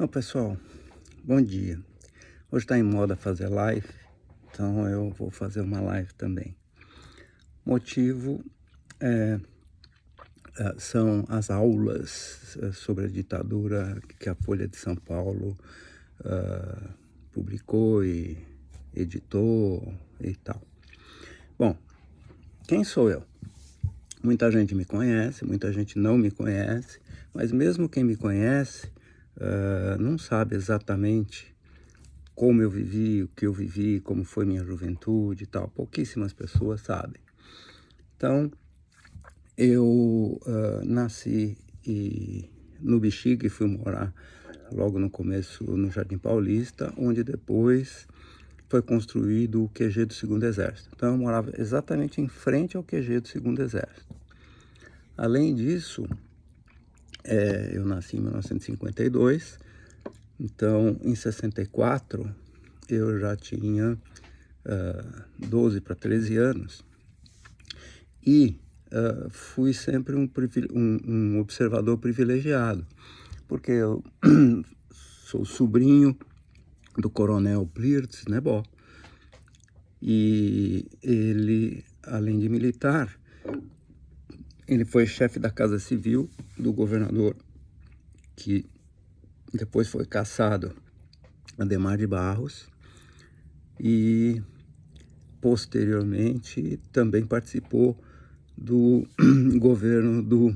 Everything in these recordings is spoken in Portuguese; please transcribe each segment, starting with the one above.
Pessoal, bom dia. Hoje está em moda fazer live, então eu vou fazer uma live também. Motivo são as aulas sobre a ditadura que a Folha de São Paulo publicou e editou e tal. Bom, quem sou eu? Muita gente me conhece, muita gente não me conhece, mas mesmo quem me conhece não sabe exatamente como eu vivi, o que eu vivi, como foi minha juventude e tal. Pouquíssimas pessoas sabem. Então, eu nasci no Bexiga e fui morar logo no começo no Jardim Paulista, onde depois foi construído o QG do 2º Exército. Então, eu morava exatamente em frente ao QG do 2º Exército. Além disso, eu nasci em 1952, então em 64 eu já tinha 12 para 13 anos e fui sempre um observador privilegiado, porque eu sou sobrinho do coronel Plirtz Nebó, e ele, além de militar, ele foi chefe da Casa Civil do governador, que depois foi cassado, Adhemar de Barros, e posteriormente também participou do governo do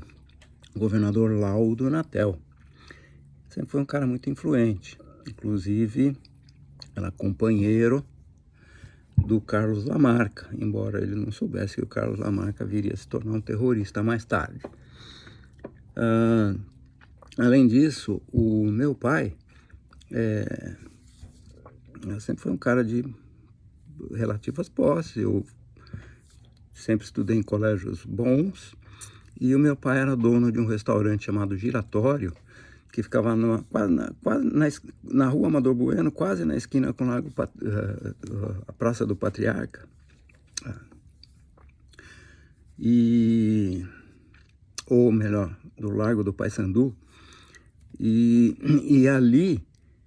governador Laudo Natel. Sempre foi um cara muito influente, inclusive era companheiro do Carlos Lamarca, embora ele não soubesse que o Carlos Lamarca viria a se tornar um terrorista mais tarde. Além disso, o meu pai sempre foi um cara de relativas posses. Eu sempre estudei em colégios bons, e o meu pai era dono de um restaurante chamado Giratório, que ficava quase na rua Amador Bueno, quase na esquina com a Praça do Patriarca. Ou melhor, do Largo do Paissandu. E ali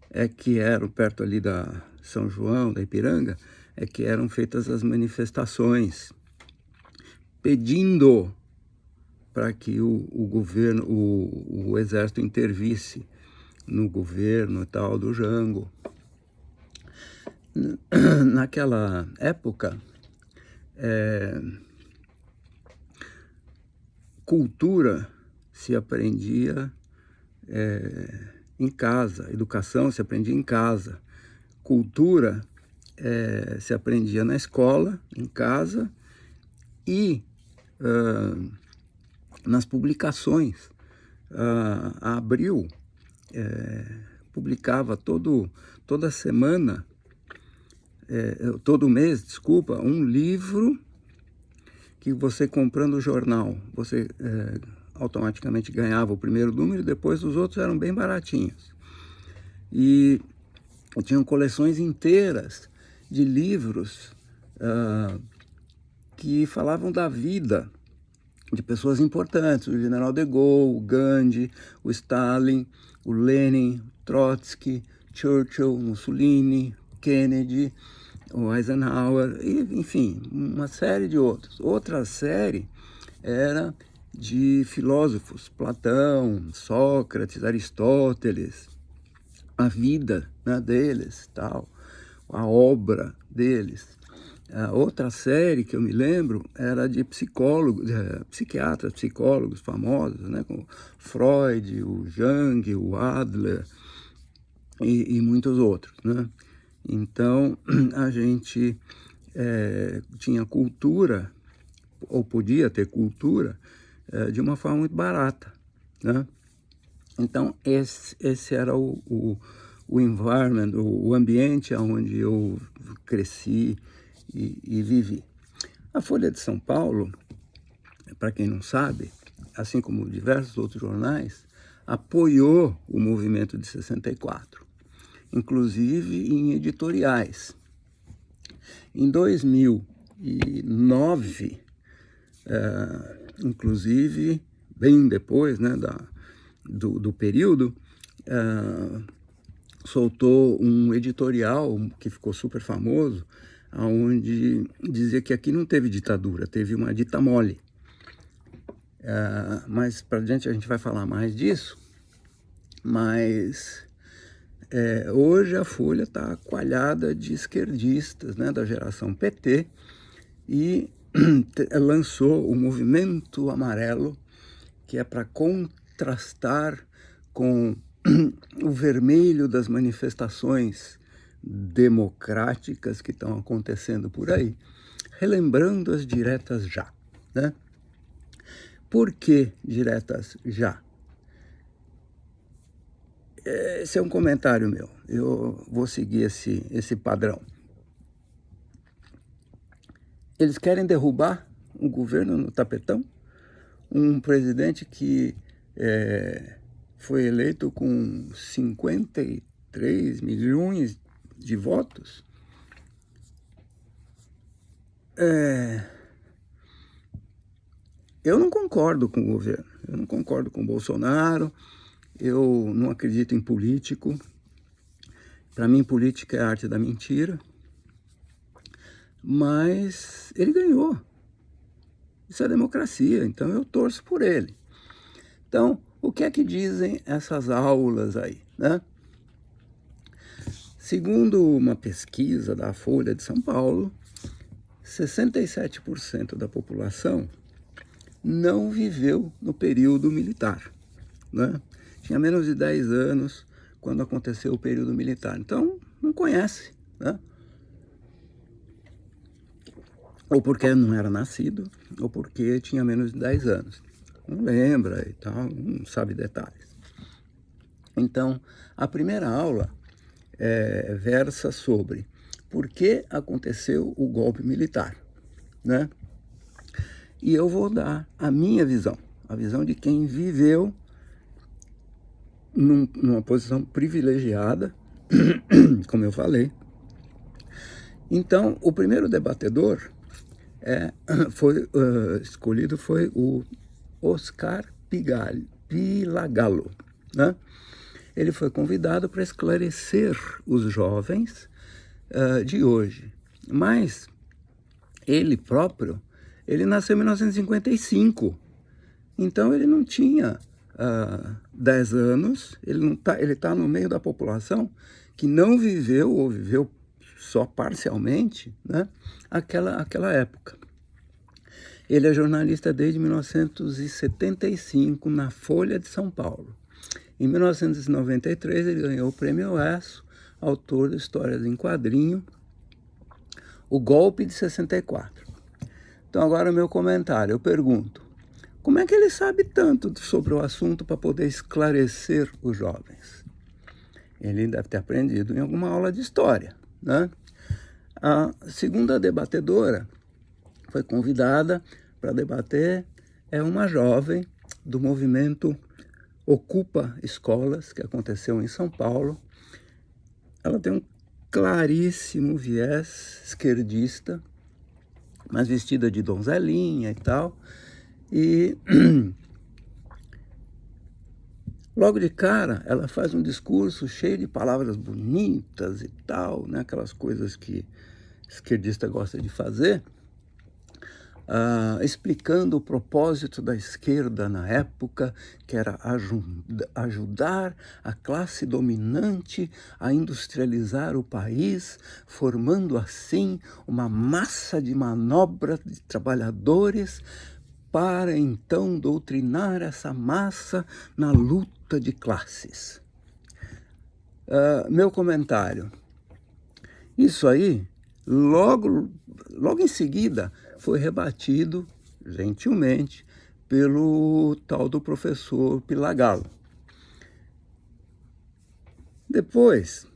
é que eram, perto ali da São João, da Ipiranga, é que eram feitas as manifestações pedindo para que o governo, o exército intervisse no governo e tal do Jango. Naquela época, cultura se aprendia em casa, educação se aprendia em casa, cultura se aprendia na escola, em casa, e nas publicações. A Abril publicava toda semana, todo mês, desculpa, um livro que você, comprando o jornal, você automaticamente ganhava o primeiro número, e depois os outros eram bem baratinhos. E tinham coleções inteiras de livros que falavam da vida de pessoas importantes: o General de Gaulle, o Gandhi, o Stalin, o Lenin, Trotsky, Churchill, Mussolini, Kennedy, o Eisenhower, e, enfim, uma série de outros. Outra série era de filósofos: Platão, Sócrates, Aristóteles, a vida, né, deles, tal, a obra deles. A outra série que eu me lembro era de psicólogos, psiquiatras, psicólogos famosos, né, como Freud, o Jung, o Adler e muitos outros, né? Então, a gente tinha cultura, ou podia ter cultura, de uma forma muito barata, né? Então, esse era o environment, o ambiente onde eu cresci e vivi. A Folha de São Paulo, para quem não sabe, assim como diversos outros jornais, apoiou o movimento de 64, inclusive em editoriais. Em 2009, inclusive, bem depois, né, do período, soltou um editorial que ficou super famoso, onde dizia que aqui não teve ditadura, teve uma dita mole. Mas para diante a gente vai falar mais disso, mas hoje a Folha está coalhada de esquerdistas, né, da geração PT, e lançou o Movimento Amarelo, que é para contrastar com o vermelho das manifestações democráticas que estão acontecendo por aí, relembrando as diretas já, né? Por que diretas já? Esse é um comentário meu, eu vou seguir esse padrão. Eles querem derrubar um governo no tapetão, um presidente que foi eleito com 53 milhões de votos. Eu não concordo com o governo, eu não concordo com o Bolsonaro, eu não acredito em político. Para mim, política é a arte da mentira. Mas ele ganhou. Isso é democracia, então eu torço por ele. Então, o que é que dizem essas aulas aí, né? Segundo uma pesquisa da Folha de São Paulo, 67% da população não viveu no período militar, né? Tinha menos de 10 anos quando aconteceu o período militar. Então, não conhece, né? Ou porque não era nascido, ou porque tinha menos de 10 anos. Não lembra e tal, não sabe detalhes. Então, a primeira aula versa sobre por que aconteceu o golpe militar, né? E eu vou dar a minha visão, a visão de quem viveu numa posição privilegiada, como eu falei. Então, o primeiro debatedor escolhido foi o Oscar Pilagallo, né? Ele foi convidado para esclarecer os jovens de hoje. Mas ele próprio, ele nasceu em 1955, então ele não tinha 10 anos, ele tá no meio da população que não viveu ou viveu só parcialmente, né, aquela época. Ele é jornalista desde 1975 na Folha de São Paulo. Em 1993 ele ganhou o Prêmio ESSO, autor de histórias em quadrinho, O Golpe de 64. Então agora o meu comentário, eu pergunto, como é que ele sabe tanto sobre o assunto para poder esclarecer os jovens? Ele deve ter aprendido em alguma aula de história, né? A segunda debatedora foi convidada para debater, é uma jovem do movimento Ocupa Escolas, que aconteceu em São Paulo. Ela tem um claríssimo viés esquerdista, mas vestida de donzelinha e tal. E logo de cara, ela faz um discurso cheio de palavras bonitas e tal, né? Aquelas coisas que esquerdista gosta de fazer, explicando o propósito da esquerda na época, que era ajudar a classe dominante a industrializar o país, formando assim uma massa de manobra de trabalhadores para então doutrinar essa massa na luta de classes. Meu comentário, isso aí, logo em seguida, foi rebatido, gentilmente, pelo tal do professor Pilagallo. Depois,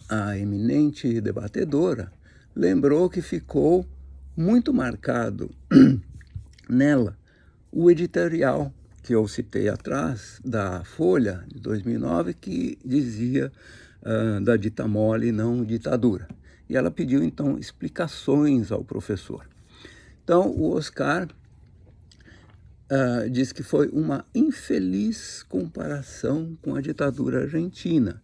a eminente debatedora lembrou que ficou muito marcado nela o editorial que eu citei atrás, da Folha, de 2009, que dizia da dita mole, não ditadura. E ela pediu, então, explicações ao professor. Então, o Oscar diz que foi uma infeliz comparação com a ditadura argentina,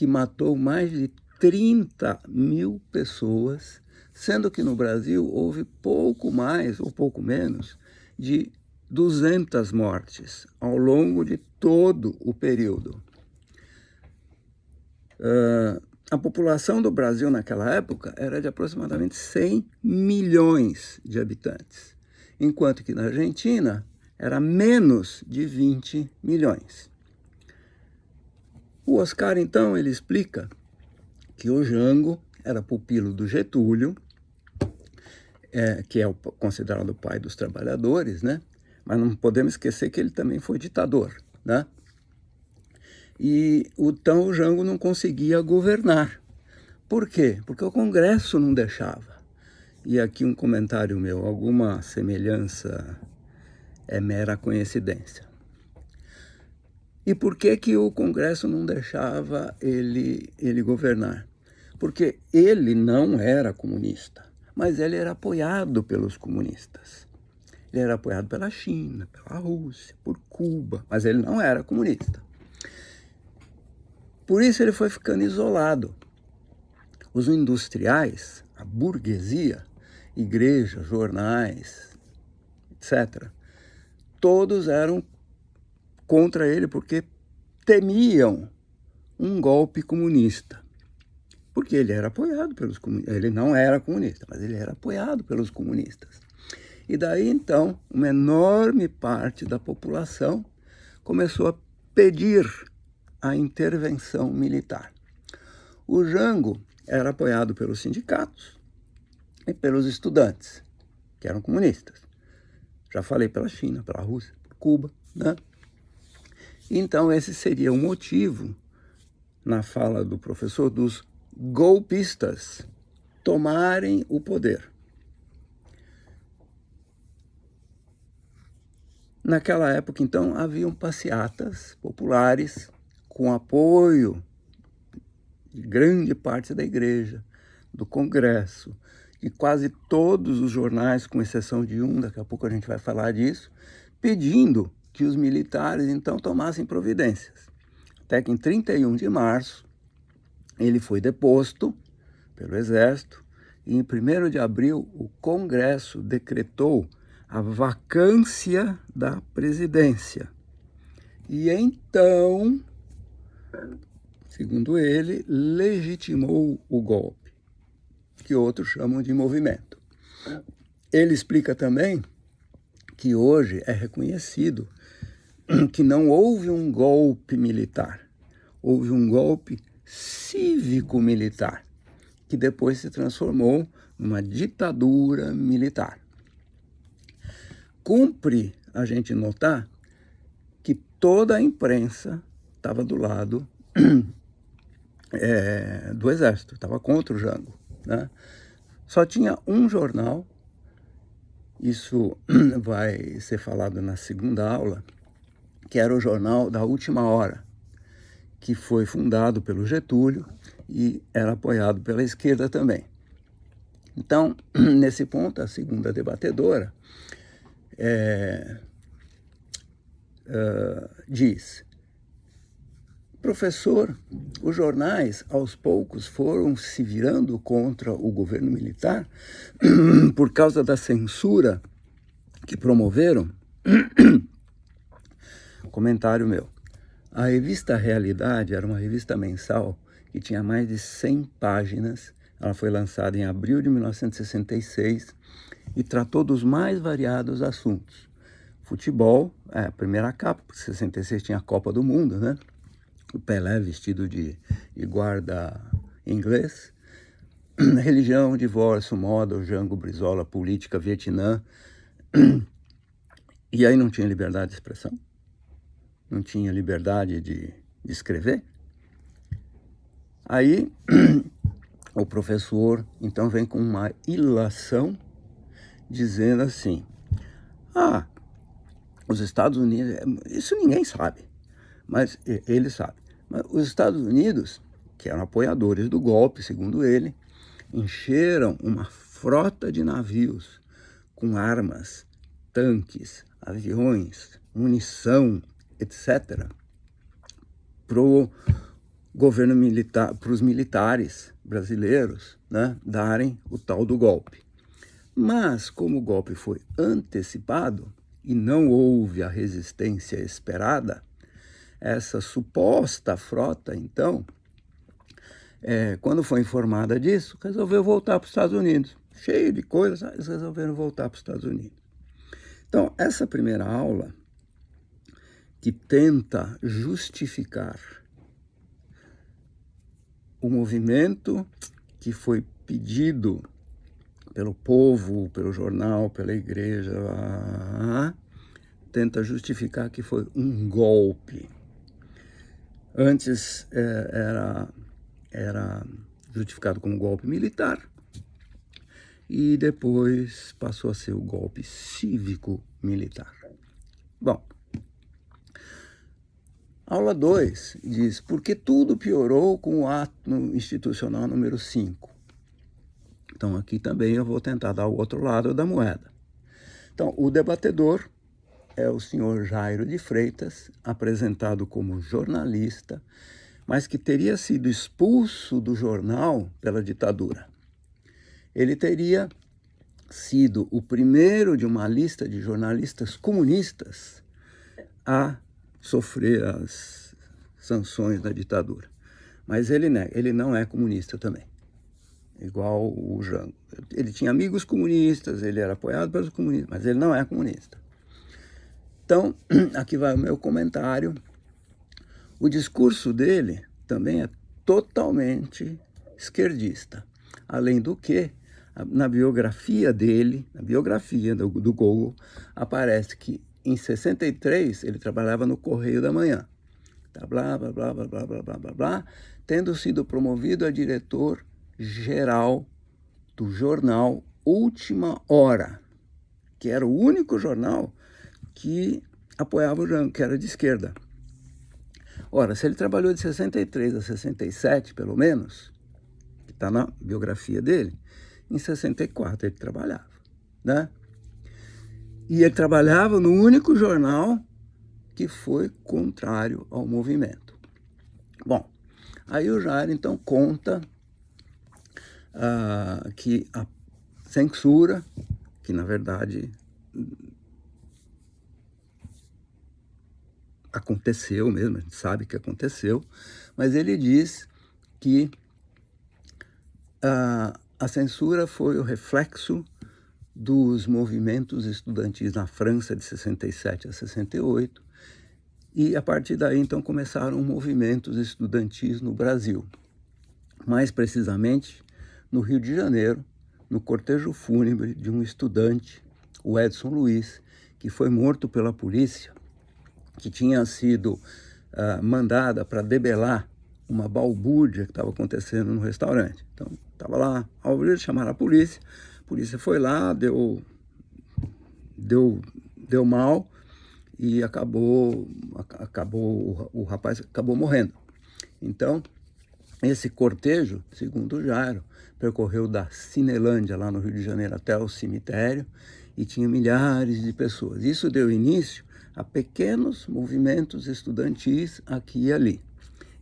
que matou mais de 30 mil pessoas, sendo que no Brasil houve pouco mais ou pouco menos de 200 mortes ao longo de todo o período. A população do Brasil naquela época era de aproximadamente 100 milhões de habitantes, enquanto que na Argentina era menos de 20 milhões. O Oscar, então, ele explica que o Jango era pupilo do Getúlio, que é considerado o pai dos trabalhadores, né? Mas não podemos esquecer que ele também foi ditador, né? E então o Jango não conseguia governar. Por quê? Porque o Congresso não deixava. E aqui um comentário meu, alguma semelhança é mera coincidência. E por que que o Congresso não deixava ele governar? Porque ele não era comunista, mas ele era apoiado pelos comunistas. Ele era apoiado pela China, pela Rússia, por Cuba, mas ele não era comunista. Por isso ele foi ficando isolado. Os industriais, a burguesia, igrejas, jornais, etc., todos eram contra ele porque temiam um golpe comunista. Porque ele era apoiado pelos comunistas. Ele não era comunista, mas ele era apoiado pelos comunistas. E daí, então, uma enorme parte da população começou a pedir a intervenção militar. O Jango era apoiado pelos sindicatos e pelos estudantes, que eram comunistas. Já falei pela China, pela Rússia, por Cuba, né? Então, esse seria o motivo, na fala do professor, dos golpistas tomarem o poder. Naquela época, então, haviam passeatas populares com apoio de grande parte da igreja, do Congresso, e quase todos os jornais, com exceção de um, daqui a pouco a gente vai falar disso, pedindo que os militares, então, tomassem providências. Até que em 31 de março, ele foi deposto pelo Exército, e em 1º de abril, o Congresso decretou a vacância da presidência. E então, segundo ele, legitimou o golpe, que outros chamam de movimento. Ele explica também que hoje é reconhecido que não houve um golpe militar, houve um golpe cívico-militar, que depois se transformou numa ditadura militar. Cumpre a gente notar que toda a imprensa estava do lado do Exército, estava contra o Jango, né? Só tinha um jornal, isso vai ser falado na segunda aula, que era o jornal da Última Hora, que foi fundado pelo Getúlio e era apoiado pela esquerda também. Então, nesse ponto, a segunda debatedora diz: professor, os jornais aos poucos foram se virando contra o governo militar por causa da censura que promoveram? Comentário meu. A revista Realidade era uma revista mensal que tinha mais de 100 páginas. Ela foi lançada em abril de 1966 e tratou dos mais variados assuntos. Futebol, a primeira capa, porque 66 tinha a Copa do Mundo, né? O Pelé vestido de guarda inglês. Religião, divórcio, moda, o Jango, Brizola, política, Vietnã. E aí não tinha liberdade de expressão? Não tinha liberdade de escrever? Aí o professor então vem com uma ilação dizendo assim: os Estados Unidos, isso ninguém sabe, mas ele sabe. Mas os Estados Unidos, que eram apoiadores do golpe, segundo ele, encheram uma frota de navios com armas, tanques, aviões, munição, etc., governo militar, para os militares brasileiros, né, darem o tal do golpe. Mas, como o golpe foi antecipado e não houve a resistência esperada, essa suposta frota, então, quando foi informada disso, resolveu voltar para os Estados Unidos. Cheio de coisas, eles resolveram voltar para os Estados Unidos. Então, essa primeira aula, que tenta justificar o movimento que foi pedido pelo povo, pelo jornal, pela igreja, tenta justificar que foi um golpe. Antes era justificado como golpe militar e depois passou a ser o golpe cívico-militar. Bom, aula 2 diz, por que tudo piorou com o ato institucional número 5? Então, aqui também eu vou tentar dar o outro lado da moeda. Então, o debatedor é o senhor Jairo de Freitas, apresentado como jornalista, mas que teria sido expulso do jornal pela ditadura. Ele teria sido o primeiro de uma lista de jornalistas comunistas a sofrer as sanções da ditadura. Mas ele não é comunista também, igual o Jango. Ele tinha amigos comunistas, ele era apoiado pelos comunistas, mas ele não é comunista. Então, aqui vai o meu comentário. O discurso dele também é totalmente esquerdista. Além do que, na biografia dele, na biografia do Gogol, aparece que em 63 ele trabalhava no Correio da Manhã. Blá, blá, blá, blá, blá, blá, blá, blá, blá, tendo sido promovido a diretor-geral do jornal Última Hora, que era o único jornal que apoiava o Jango, que era de esquerda. Ora, se ele trabalhou de 63 a 67, pelo menos, que está na biografia dele, em 64 ele trabalhava, né? E ele trabalhava no único jornal que foi contrário ao movimento. Bom, aí o Jairo, então, conta que a censura, que na verdade aconteceu mesmo, a gente sabe que aconteceu, mas ele diz que a censura foi o reflexo dos movimentos estudantis na França de 67 a 68, e a partir daí, então, começaram movimentos estudantis no Brasil. Mais precisamente, no Rio de Janeiro, no cortejo fúnebre de um estudante, o Edson Luiz, que foi morto pela polícia, que tinha sido mandada para debelar uma balbúrdia que estava acontecendo no restaurante. Então, estava lá, chamaram a polícia foi lá, deu mal, e o rapaz acabou morrendo. Então, esse cortejo, segundo o Jairo, percorreu da Cinelândia, lá no Rio de Janeiro, até o cemitério, e tinha milhares de pessoas. Isso deu início a pequenos movimentos estudantis aqui e ali.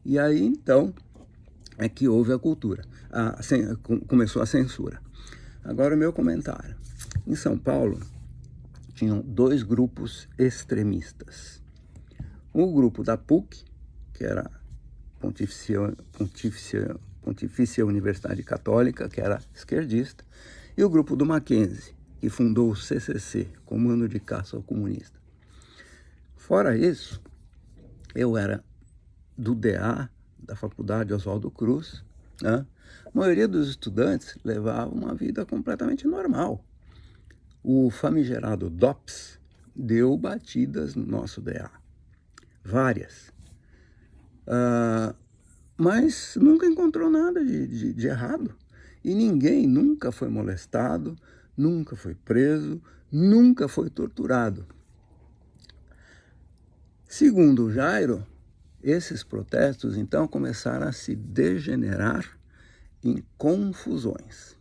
E aí, então, é que houve a cultura, começou a censura. Agora o meu comentário. Em São Paulo, tinham dois grupos extremistas. O grupo da PUC, que era Pontifícia Universidade Católica, que era esquerdista, e o grupo do Mackenzie, que fundou o CCC, Comando de Caça ao Comunista. Fora isso, eu era do DA, da Faculdade Oswaldo Cruz, né? A maioria dos estudantes levava uma vida completamente normal. O famigerado DOPS deu batidas no nosso DA, várias. Mas nunca encontrou nada de errado. E ninguém nunca foi molestado, nunca foi preso, nunca foi torturado. Segundo o Jairo, esses protestos, então, começaram a se degenerar em confusões.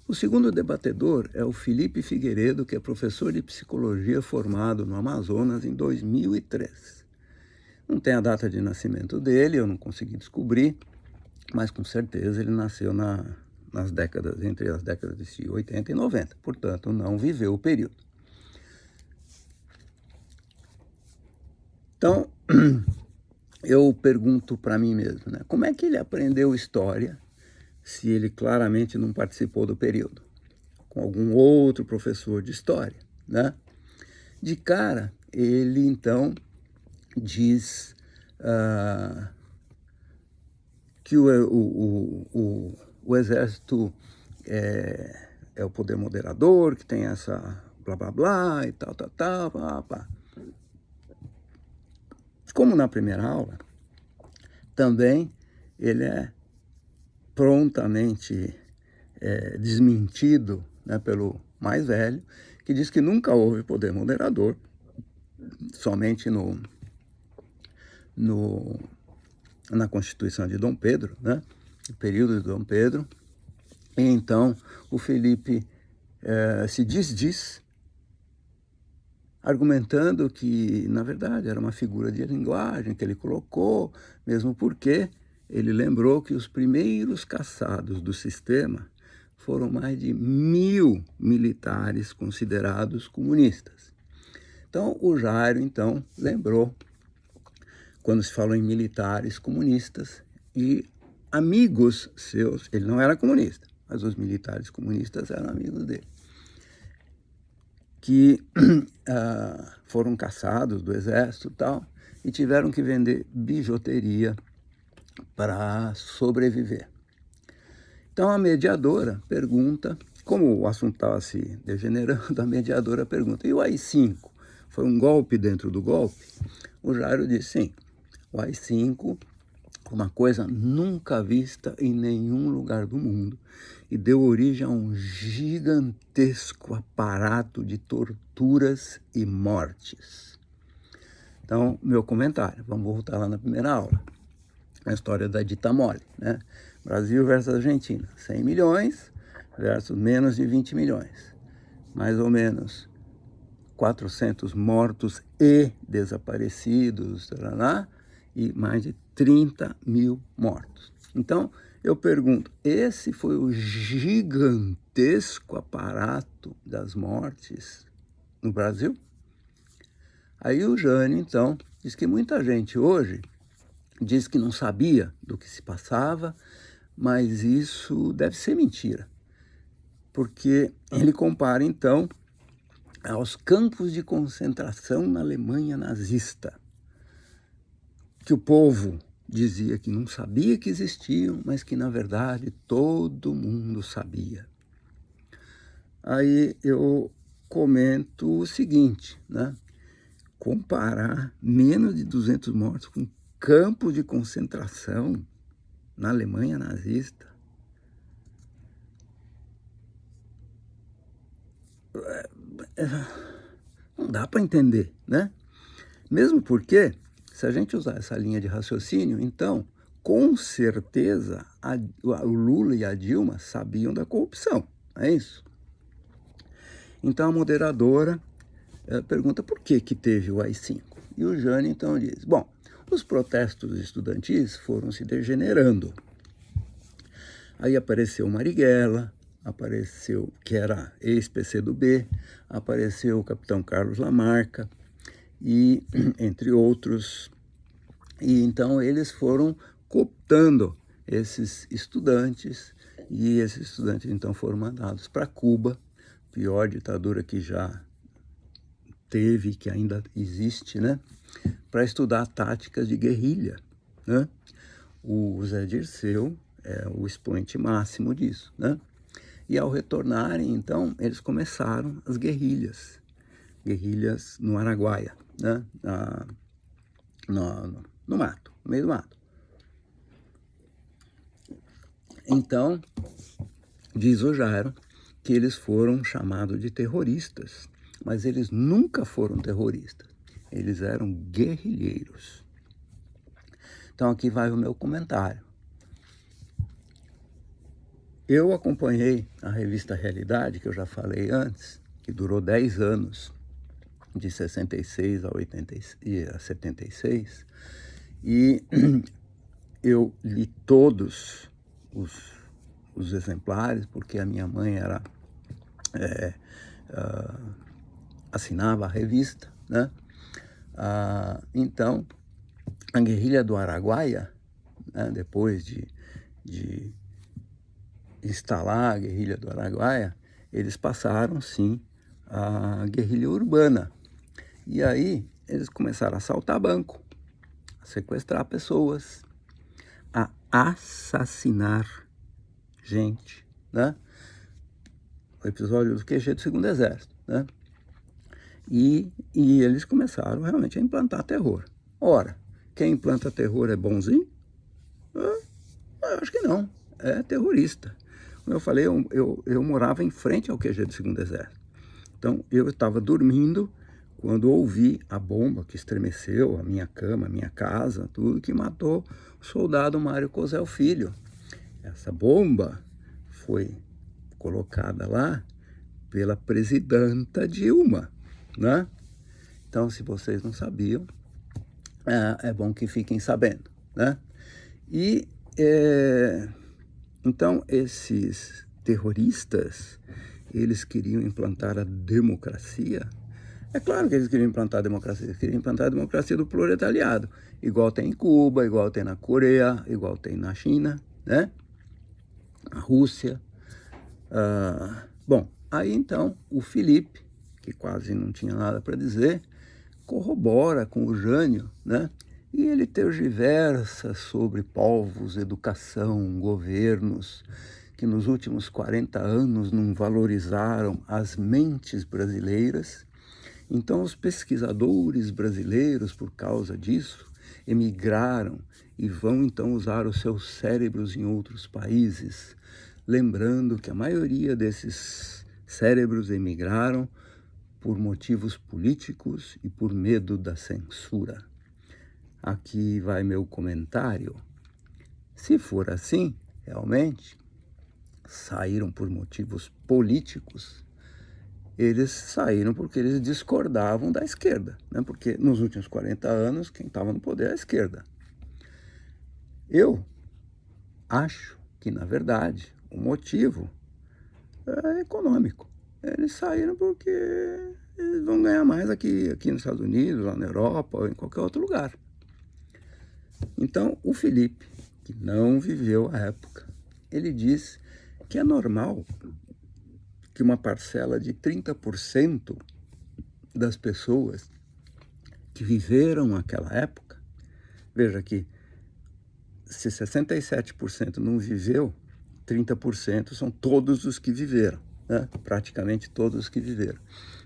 O segundo debatedor é o Felipe Figueiredo, que é professor de psicologia formado no Amazonas em 2003. Não tem a data de nascimento dele, eu não consegui descobrir, mas com certeza ele nasceu nas décadas, entre as décadas de 80 e 90, portanto não viveu o período. Então, eu pergunto para mim mesmo, né? Como é que ele aprendeu história se ele claramente não participou do período? Com algum outro professor de história, né? De cara, ele então diz que o exército é o poder moderador, que tem essa blá blá blá e tal, blá, blá. Como na primeira aula, também ele é prontamente desmentido, né, pelo mais velho, que diz que nunca houve poder moderador, somente na Constituição de Dom Pedro, né, no período de Dom Pedro. E então o Felipe se diz, argumentando que, na verdade, era uma figura de linguagem que ele colocou, mesmo porque ele lembrou que os primeiros caçados do sistema foram mais de 1000 militares considerados comunistas. Então, o Jairo, então, lembrou, quando se falou em militares comunistas e amigos seus, ele não era comunista, mas os militares comunistas eram amigos dele, que foram caçados do exército e tal, e tiveram que vender bijuteria para sobreviver. Então a mediadora pergunta, como o assunto estava se degenerando, a mediadora pergunta, e o AI-5? Foi um golpe dentro do golpe? O Jairo disse, sim, o AI-5 foi uma coisa nunca vista em nenhum lugar do mundo e deu origem a um gigantesco aparato de torturas e mortes. Então, meu comentário, vamos voltar lá na primeira aula, a história da dita mole, né? Brasil versus Argentina, 100 milhões versus menos de 20 milhões, mais ou menos 400 mortos e desaparecidos, e mais de 30 mil mortos. Então, eu pergunto, esse foi o gigantesco aparato das mortes no Brasil? Aí o Jânio, então, diz que muita gente hoje diz que não sabia do que se passava, mas isso deve ser mentira, porque ele compara, então, aos campos de concentração na Alemanha nazista, que o povo dizia que não sabia que existiam, mas que, na verdade, todo mundo sabia. Aí eu comento o seguinte, né? Comparar menos de 200 mortos com campo de concentração na Alemanha nazista, não dá para entender, né? Mesmo porque, se a gente usar essa linha de raciocínio, então, com certeza, o Lula e a Dilma sabiam da corrupção, é isso? Então, a moderadora pergunta por que teve o AI-5. E o Jânio, então, diz, bom, os protestos estudantis foram se degenerando. Aí apareceu Marighella, apareceu, que era ex-PCdoB, apareceu o capitão Carlos Lamarca, e entre outros. E então eles foram cooptando esses estudantes, e esses estudantes então foram mandados para Cuba, pior ditadura que já teve, que ainda existe, né? Para estudar táticas de guerrilha, né? O Zé Dirceu é o expoente máximo disso, né? E ao retornarem, então, eles começaram as guerrilhas no Araguaia, né? No mato, no meio do mato. Então, diz o Jairo que eles foram chamados de terroristas, mas eles nunca foram terroristas, eles eram guerrilheiros. Então aqui vai o meu comentário. Eu acompanhei a revista Realidade, que eu já falei antes, que durou 10 anos, de 66 a 76, e eu li todos os exemplares, porque a minha mãe era, assinava a revista, né? Então, a guerrilha do Araguaia, né, depois de instalar a guerrilha do Araguaia, eles passaram, sim, a guerrilha urbana. E aí eles começaram a assaltar banco, a sequestrar pessoas, a assassinar gente, né? O episódio do QG do Segundo Exército, né? E eles começaram realmente a implantar terror. Ora, quem implanta terror é bonzinho? Eu acho que não, é terrorista. Como eu falei, eu morava em frente ao QG do Segundo Exército. Então, eu estava dormindo quando ouvi a bomba que estremeceu a minha cama, a minha casa, tudo, que matou o soldado Mário Cosel Filho. Essa bomba foi colocada lá pela presidenta Dilma, né? Então, se vocês não sabiam, é bom que fiquem sabendo, né? E, então, esses terroristas, eles queriam implantar a democracia. É claro que eles queriam implantar a democracia, eles queriam implantar a democracia do proletariado, igual tem em Cuba, igual tem na Coreia, igual tem na China, né? Na Rússia. Bom, aí então o Felipe, que quase não tinha nada para dizer, corrobora com o Jânio, né? E ele tergiversa sobre povos, educação, governos, que nos últimos 40 anos não valorizaram as mentes brasileiras. Então, os pesquisadores brasileiros, por causa disso, emigraram e vão então usar os seus cérebros em outros países, lembrando que a maioria desses cérebros emigraram por motivos políticos e por medo da censura. Aqui vai meu comentário. Se for assim, realmente, saíram por motivos políticos, eles saíram porque eles discordavam da esquerda, né? Porque nos últimos 40 anos, quem estava no poder é a esquerda. Eu acho que, na verdade, o motivo é econômico. Eles saíram porque eles vão ganhar mais aqui nos Estados Unidos, lá na Europa ou em qualquer outro lugar. Então, o Felipe, que não viveu a época, ele diz que é normal que uma parcela de 30% das pessoas que viveram aquela época, veja que se 67% não viveu, 30% são todos os que viveram, né? Praticamente todos os que viveram.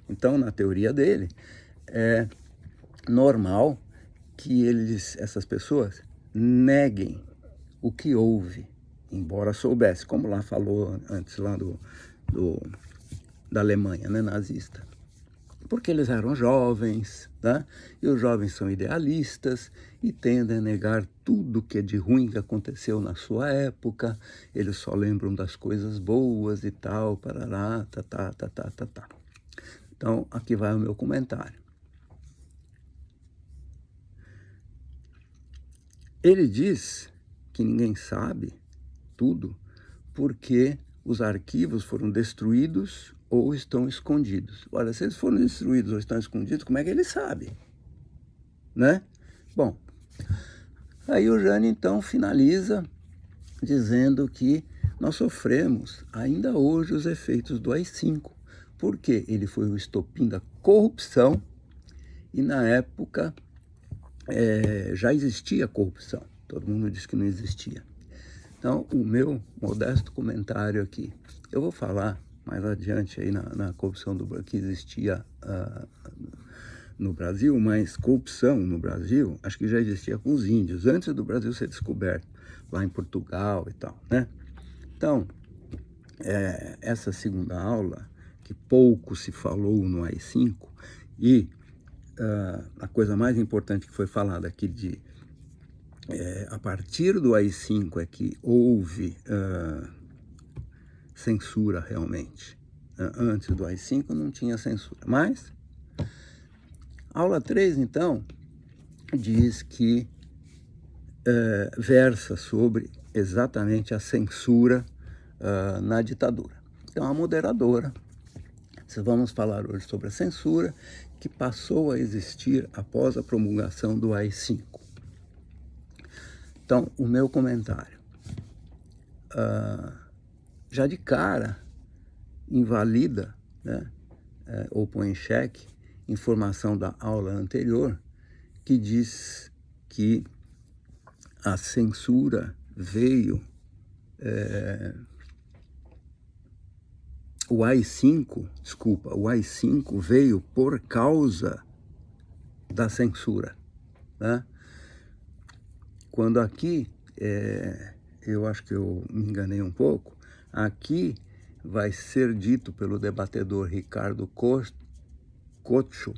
Então, na teoria dele, é normal que essas pessoas neguem o que houve, embora soubesse, como lá falou antes lá da Alemanha, né, nazista. Porque eles eram jovens, né? E os jovens são idealistas e tendem a negar tudo que é de ruim que aconteceu na sua época. Eles só lembram das coisas boas e tal, parará, tá. Então, aqui vai o meu comentário. Ele diz que ninguém sabe tudo porque os arquivos foram destruídos ou estão escondidos. Olha, se eles foram destruídos ou estão escondidos, como é que ele sabe? Né? Bom, aí o Jânio então finaliza dizendo que nós sofremos ainda hoje os efeitos do AI-5, porque ele foi o estopim da corrupção e na época já existia corrupção. Todo mundo diz que não existia. Então, o meu modesto comentário aqui, eu vou falar mais adiante aí na corrupção que existia no Brasil, mas corrupção no Brasil, acho que já existia com os índios, antes do Brasil ser descoberto, lá em Portugal e tal, né? Então, essa segunda aula, que pouco se falou no AI-5, e a coisa mais importante que foi falada aqui a partir do AI-5 é que houve censura realmente. Antes do AI-5 não tinha censura, mas Aula 3, então, diz que versa sobre exatamente a censura na ditadura. Então, a moderadora, vamos falar hoje sobre a censura que passou a existir após a promulgação do AI-5. Então, o meu comentário, já de cara, invalida, né, ou põe em xeque informação da aula anterior, que diz que a censura veio, o AI-5 veio por causa da censura, né? Quando aqui, eu acho que eu me enganei um pouco, aqui vai ser dito pelo debatedor Ricardo Cotcho,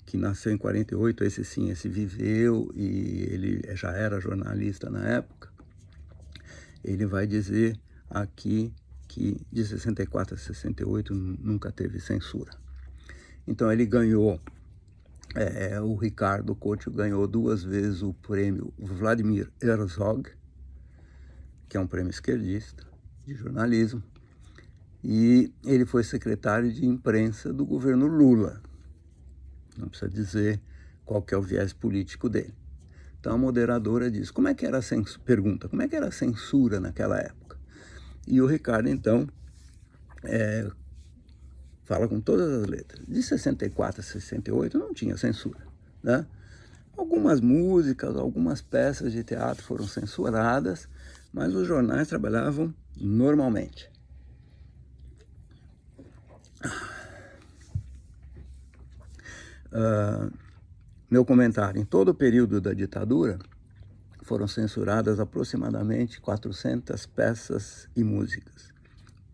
que nasceu em 48, esse viveu e ele já era jornalista na época. Ele vai dizer aqui que de 64 a 68 nunca teve censura. Então ele ganhou, o Ricardo Cotcho ganhou 2 vezes o prêmio Vladimir Herzog, que é um prêmio esquerdista de jornalismo, e ele foi secretário de imprensa do governo Lula. Não precisa dizer qual que é o viés político dele. Então a moderadora diz, como é que era a censura? Pergunta, como é que era a censura naquela época? E o Ricardo, então, fala com todas as letras. De 64 a 68 não tinha censura, né? Algumas músicas, algumas peças de teatro foram censuradas, mas os jornais trabalhavam normalmente. Meu comentário, em todo o período da ditadura, foram censuradas aproximadamente 400 peças e músicas.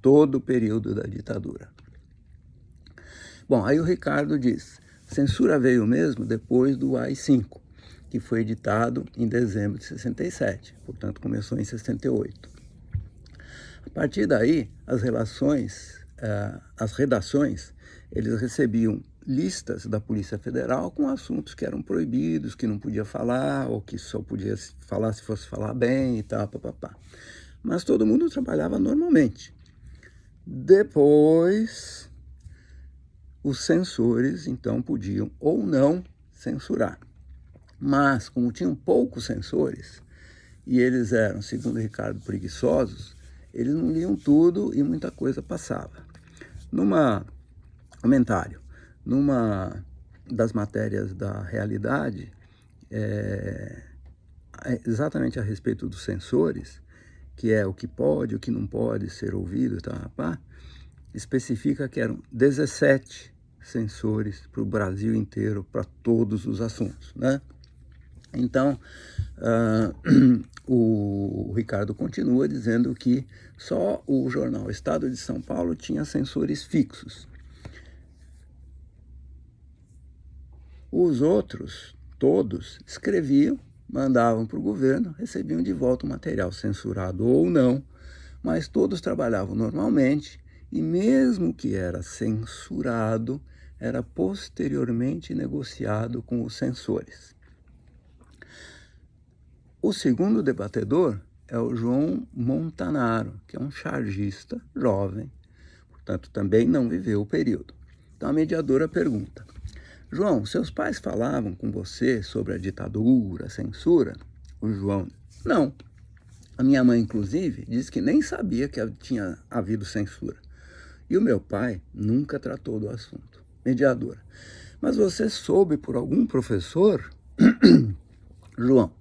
Todo o período da ditadura. Bom, aí o Ricardo diz, censura veio mesmo depois do AI-5, que foi editado em dezembro de 67, portanto começou em 68. A partir daí, as redações, eles recebiam listas da Polícia Federal com assuntos que eram proibidos, que não podia falar, ou que só podia falar se fosse falar bem e tal, papapá. Mas todo mundo trabalhava normalmente. Depois, os censores, então, podiam ou não censurar. Mas, como tinham poucos censores, e eles eram, segundo o Ricardo, preguiçosos, eles não liam tudo e muita coisa passava. Numa das matérias da Realidade, exatamente a respeito dos censores, que é o que pode, o que não pode ser ouvido, tá, especifica que eram 17 censores para o Brasil inteiro, para todos os assuntos, né? Então, o Ricardo continua dizendo que só o jornal Estado de São Paulo tinha censores fixos. Os outros, todos, escreviam, mandavam para o governo, recebiam de volta o material, censurado ou não, mas todos trabalhavam normalmente e mesmo que era censurado, era posteriormente negociado com os censores. O segundo debatedor é o João Montanaro, que é um chargista jovem, portanto também não viveu o período. Então a mediadora pergunta, João, seus pais falavam com você sobre a ditadura, a censura? O João, não. A minha mãe, inclusive, disse que nem sabia que tinha havido censura. E o meu pai nunca tratou do assunto. Mediadora, mas você soube por algum professor? João,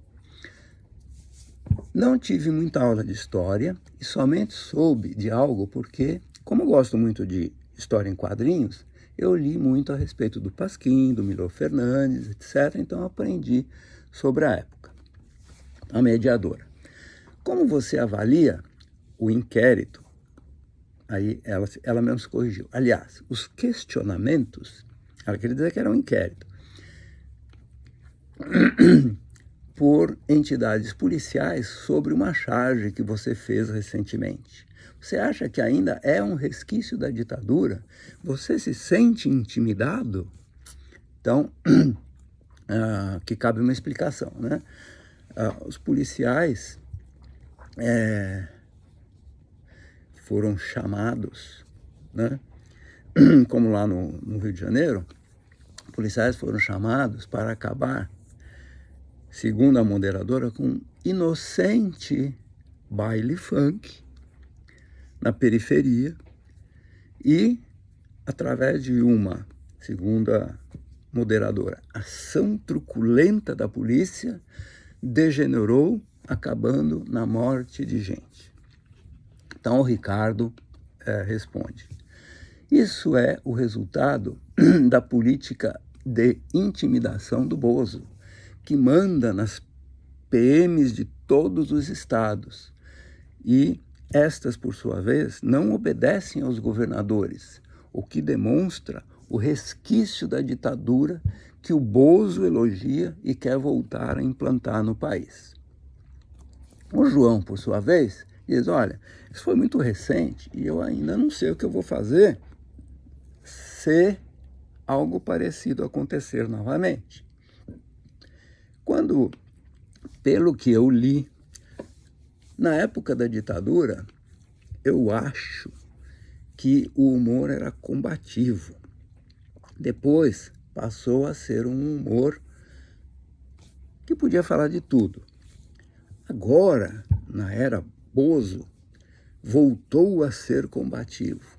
não tive muita aula de história e somente soube de algo porque, como gosto muito de história em quadrinhos, eu li muito a respeito do Pasquim, do Milor Fernandes, etc. Então aprendi sobre a época. A mediadora, como você avalia o inquérito? Aí ela mesmo se corrigiu. Aliás, os questionamentos, ela queria dizer que era um inquérito, por entidades policiais sobre uma charge que você fez recentemente. Você acha que ainda é um resquício da ditadura? Você se sente intimidado? Então, que cabe uma explicação, né? Os policiais foram chamados, né? Como lá no Rio de Janeiro, policiais foram chamados para acabar, segundo a moderadora, com um inocente baile funk na periferia e, através de uma, segundo a moderadora, ação truculenta da polícia, degenerou, acabando na morte de gente. Então o Ricardo responde: isso é o resultado da política de intimidação do Bozo, que manda nas PMs de todos os estados. E estas, por sua vez, não obedecem aos governadores, o que demonstra o resquício da ditadura que o Bozo elogia e quer voltar a implantar no país. O João, por sua vez, diz: olha, isso foi muito recente e eu ainda não sei o que eu vou fazer se algo parecido acontecer novamente. Quando, pelo que eu li, na época da ditadura, eu acho que o humor era combativo. Depois passou a ser um humor que podia falar de tudo. Agora, na era Bozo, voltou a ser combativo.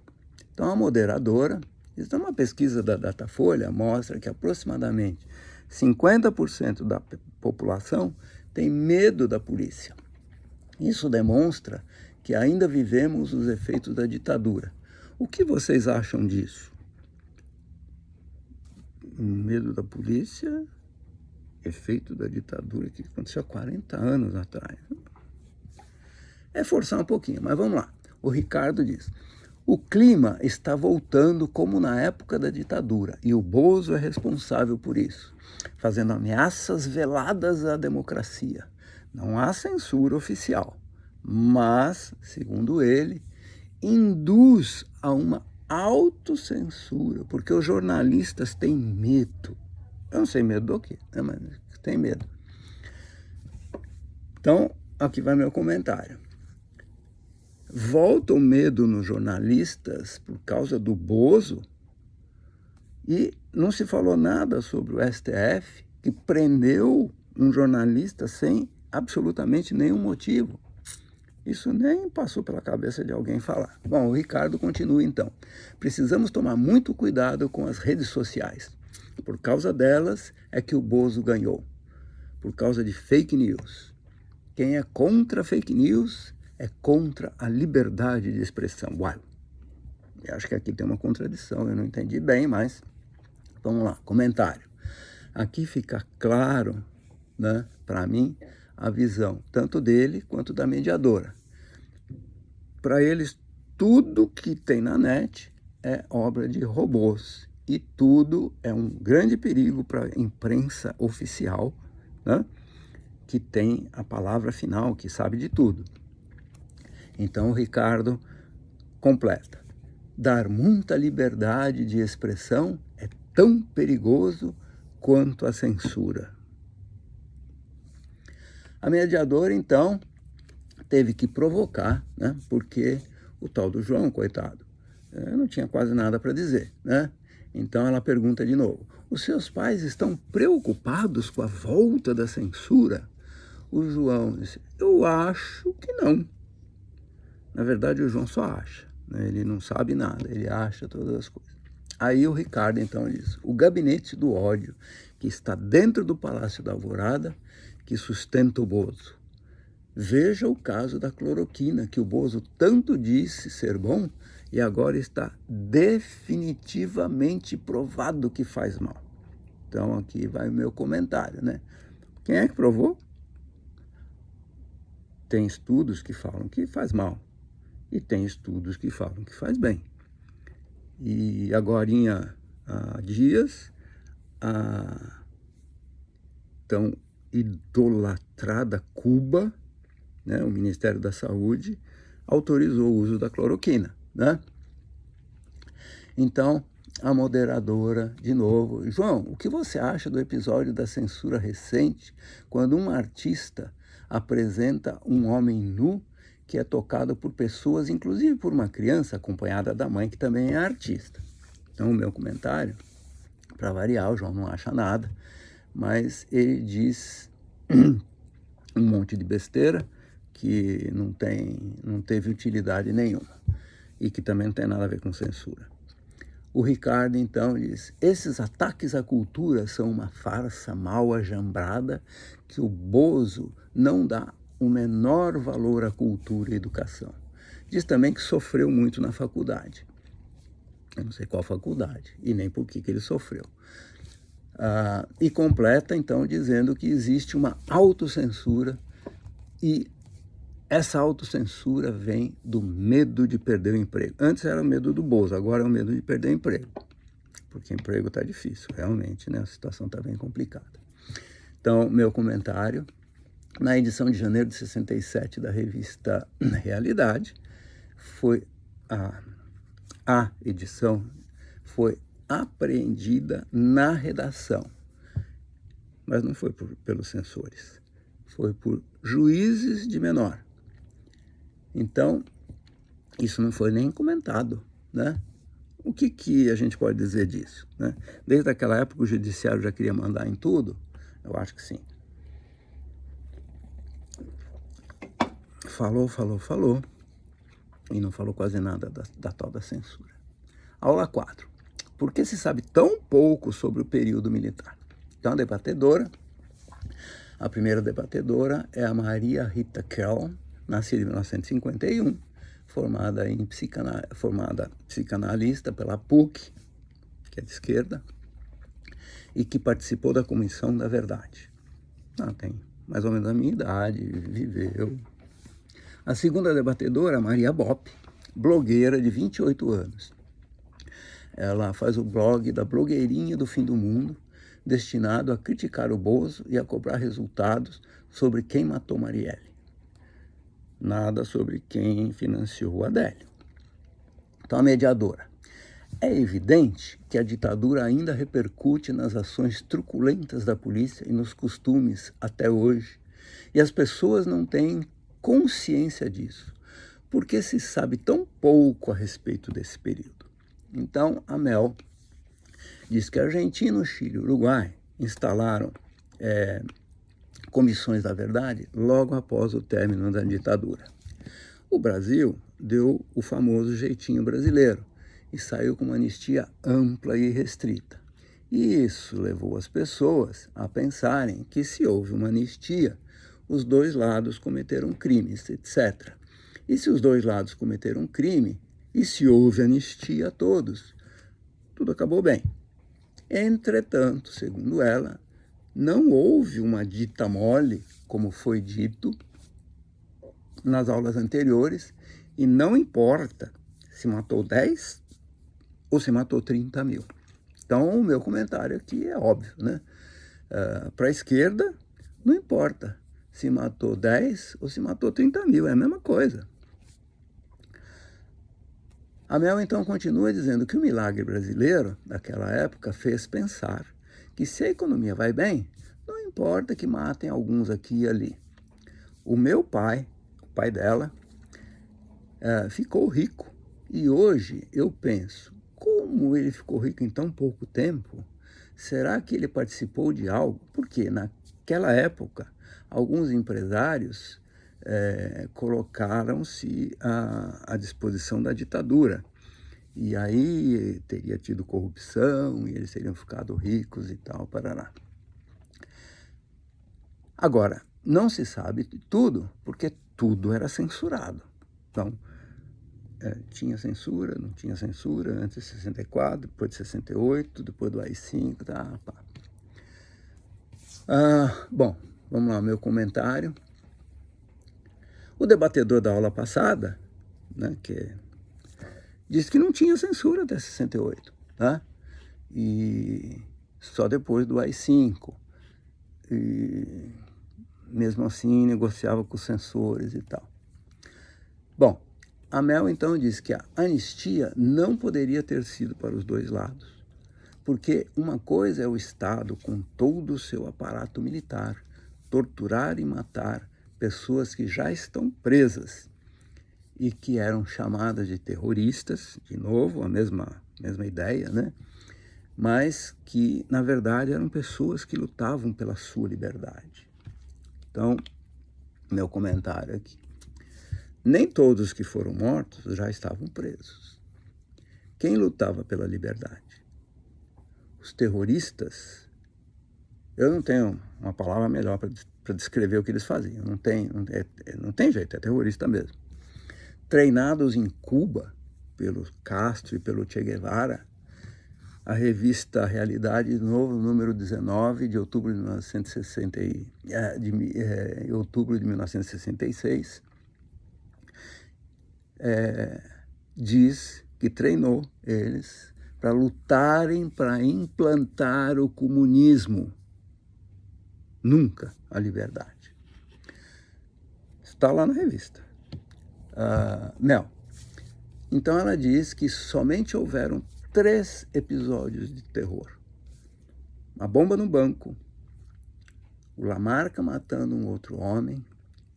Então a moderadora, isso é uma pesquisa da Datafolha, mostra que aproximadamente 50% da população tem medo da polícia. Isso demonstra que ainda vivemos os efeitos da ditadura. O que vocês acham disso? Medo da polícia, efeito da ditadura que aconteceu há 40 anos atrás. É forçar um pouquinho, mas vamos lá. O Ricardo diz: o clima está voltando como na época da ditadura e o Bozo é responsável por isso, fazendo ameaças veladas à democracia. Não há censura oficial, mas, segundo ele, induz a uma autocensura, porque os jornalistas têm medo. Eu não sei medo do quê, né? Mas tem medo. Então, aqui vai meu comentário. Volta o medo nos jornalistas por causa do Bozo e não se falou nada sobre o STF, que prendeu um jornalista sem absolutamente nenhum motivo. Isso nem passou pela cabeça de alguém falar. Bom, o Ricardo continua então. Precisamos tomar muito cuidado com as redes sociais. Por causa delas é que o Bozo ganhou. Por causa de fake news. Quem é contra fake news é contra a liberdade de expressão. Uau! Eu acho que aqui tem uma contradição, eu não entendi bem, mas vamos lá, comentário. Aqui fica claro, né, para mim, a visão tanto dele quanto da mediadora. Para eles, tudo que tem na net é obra de robôs e tudo é um grande perigo para a imprensa oficial, né, que tem a palavra final, que sabe de tudo. Então o Ricardo completa: dar muita liberdade de expressão é tão perigoso quanto a censura. A mediadora, então, teve que provocar, né? Porque o tal do João, coitado, não tinha quase nada para dizer, né? Então ela pergunta de novo: os seus pais estão preocupados com a volta da censura? O João disse: eu acho que não. Na verdade, o João só acha, né? Ele não sabe nada, ele acha todas as coisas. Aí o Ricardo, então, diz: o gabinete do ódio que está dentro do Palácio da Alvorada, que sustenta o Bozo. Veja o caso da cloroquina, que o Bozo tanto disse ser bom e agora está definitivamente provado que faz mal. Então aqui vai o meu comentário, né? Quem é que provou? Tem estudos que falam que faz mal e tem estudos que falam que faz bem. E agorinha há dias, a tão idolatrada Cuba, né, o Ministério da Saúde, autorizou o uso da cloroquina, né? Então, a moderadora de novo: João, o que você acha do episódio da censura recente, quando um artista apresenta um homem nu que é tocado por pessoas, inclusive por uma criança acompanhada da mãe, que também é artista? Então, o meu comentário, para variar, o João não acha nada, mas ele diz um monte de besteira que não teve utilidade nenhuma e que também não tem nada a ver com censura. O Ricardo, então, diz: esses ataques à cultura são uma farsa mal ajambrada que o Bozo não dá o menor valor à cultura e educação. Diz também que sofreu muito na faculdade. Eu não sei qual faculdade e nem por que ele sofreu. E completa, então, dizendo que existe uma autocensura e essa autocensura vem do medo de perder o emprego. Antes era o medo do Bozo, agora é o medo de perder o emprego. Porque emprego está difícil, realmente, né? A situação está bem complicada. Então, meu comentário, na edição de janeiro de 67 da revista Realidade, foi a edição foi apreendida na redação, mas não foi pelos censores, foi por juízes de menor. Então, isso não foi nem comentado, né? O que a gente pode dizer disso, né? Desde aquela época o judiciário já queria mandar em tudo? Eu acho que sim. Falou, e não falou quase nada da tal da censura. Aula 4. Por que se sabe tão pouco sobre o período militar? Então, a primeira debatedora é a Maria Rita Kell, nascida em 1951, formada psicanalista pela PUC, que é de esquerda, e que participou da Comissão da Verdade. Tem mais ou menos a minha idade, viveu. A segunda debatedora, Maria Bopp, blogueira de 28 anos. Ela faz o blog da Blogueirinha do Fim do Mundo, destinado a criticar o Bozo e a cobrar resultados sobre quem matou Marielle. Nada sobre quem financiou o Adélio. Então, a mediadora. É evidente que a ditadura ainda repercute nas ações truculentas da polícia e nos costumes até hoje, e as pessoas não têm consciência disso, porque se sabe tão pouco a respeito desse período. Então, a Mel diz que a Argentina, o Chile e o Uruguai instalaram comissões da verdade logo após o término da ditadura. O Brasil deu o famoso jeitinho brasileiro e saiu com uma anistia ampla e restrita. E isso levou as pessoas a pensarem que, se houve uma anistia, os dois lados cometeram crimes, etc. E se os dois lados cometeram crime, e se houve anistia a todos, tudo acabou bem. Entretanto, segundo ela, não houve uma dita mole, como foi dito nas aulas anteriores, e não importa se matou 10 ou se matou 30 mil. Então, o meu comentário aqui é óbvio, né? Para a esquerda, não importa se matou 10 ou se matou 30 mil, é a mesma coisa. A Mel, então, continua dizendo que o milagre brasileiro, daquela época, fez pensar que, se a economia vai bem, não importa que matem alguns aqui e ali. O meu pai, o pai dela, ficou rico. E hoje eu penso, como ele ficou rico em tão pouco tempo? Será que ele participou de algo? Porque naquela época, alguns empresários colocaram-se à disposição da ditadura. E aí teria tido corrupção, e eles teriam ficado ricos e tal, parará. Agora, não se sabe tudo, porque tudo era censurado. Então, tinha censura, não tinha censura, antes de 64, depois de 68, depois do AI-5, tá, pá. Bom, vamos lá, meu comentário. O debatedor da aula passada, né, disse que não tinha censura até 68, tá? E só depois do AI-5. E mesmo assim negociava com os censores e tal. Bom, A Mel, então, diz que a anistia não poderia ter sido para os dois lados, porque uma coisa é o Estado, com todo o seu aparato militar, torturar e matar pessoas que já estão presas e que eram chamadas de terroristas, de novo, a mesma ideia, né? Mas que, na verdade, eram pessoas que lutavam pela sua liberdade. Então, meu comentário aqui. Nem todos que foram mortos já estavam presos. Quem lutava pela liberdade? Os terroristas, eu não tenho uma palavra melhor para descrever o que eles faziam. Não tem jeito, é terrorista mesmo. Treinados em Cuba pelo Castro e pelo Che Guevara, a revista Realidade, novo número 19, de outubro de 1966, diz que treinou eles para lutarem para implantar o comunismo, nunca a liberdade. Está lá na revista. Mel. Então ela diz que somente houveram 3 episódios de terror. A bomba no banco, o Lamarca matando um outro homem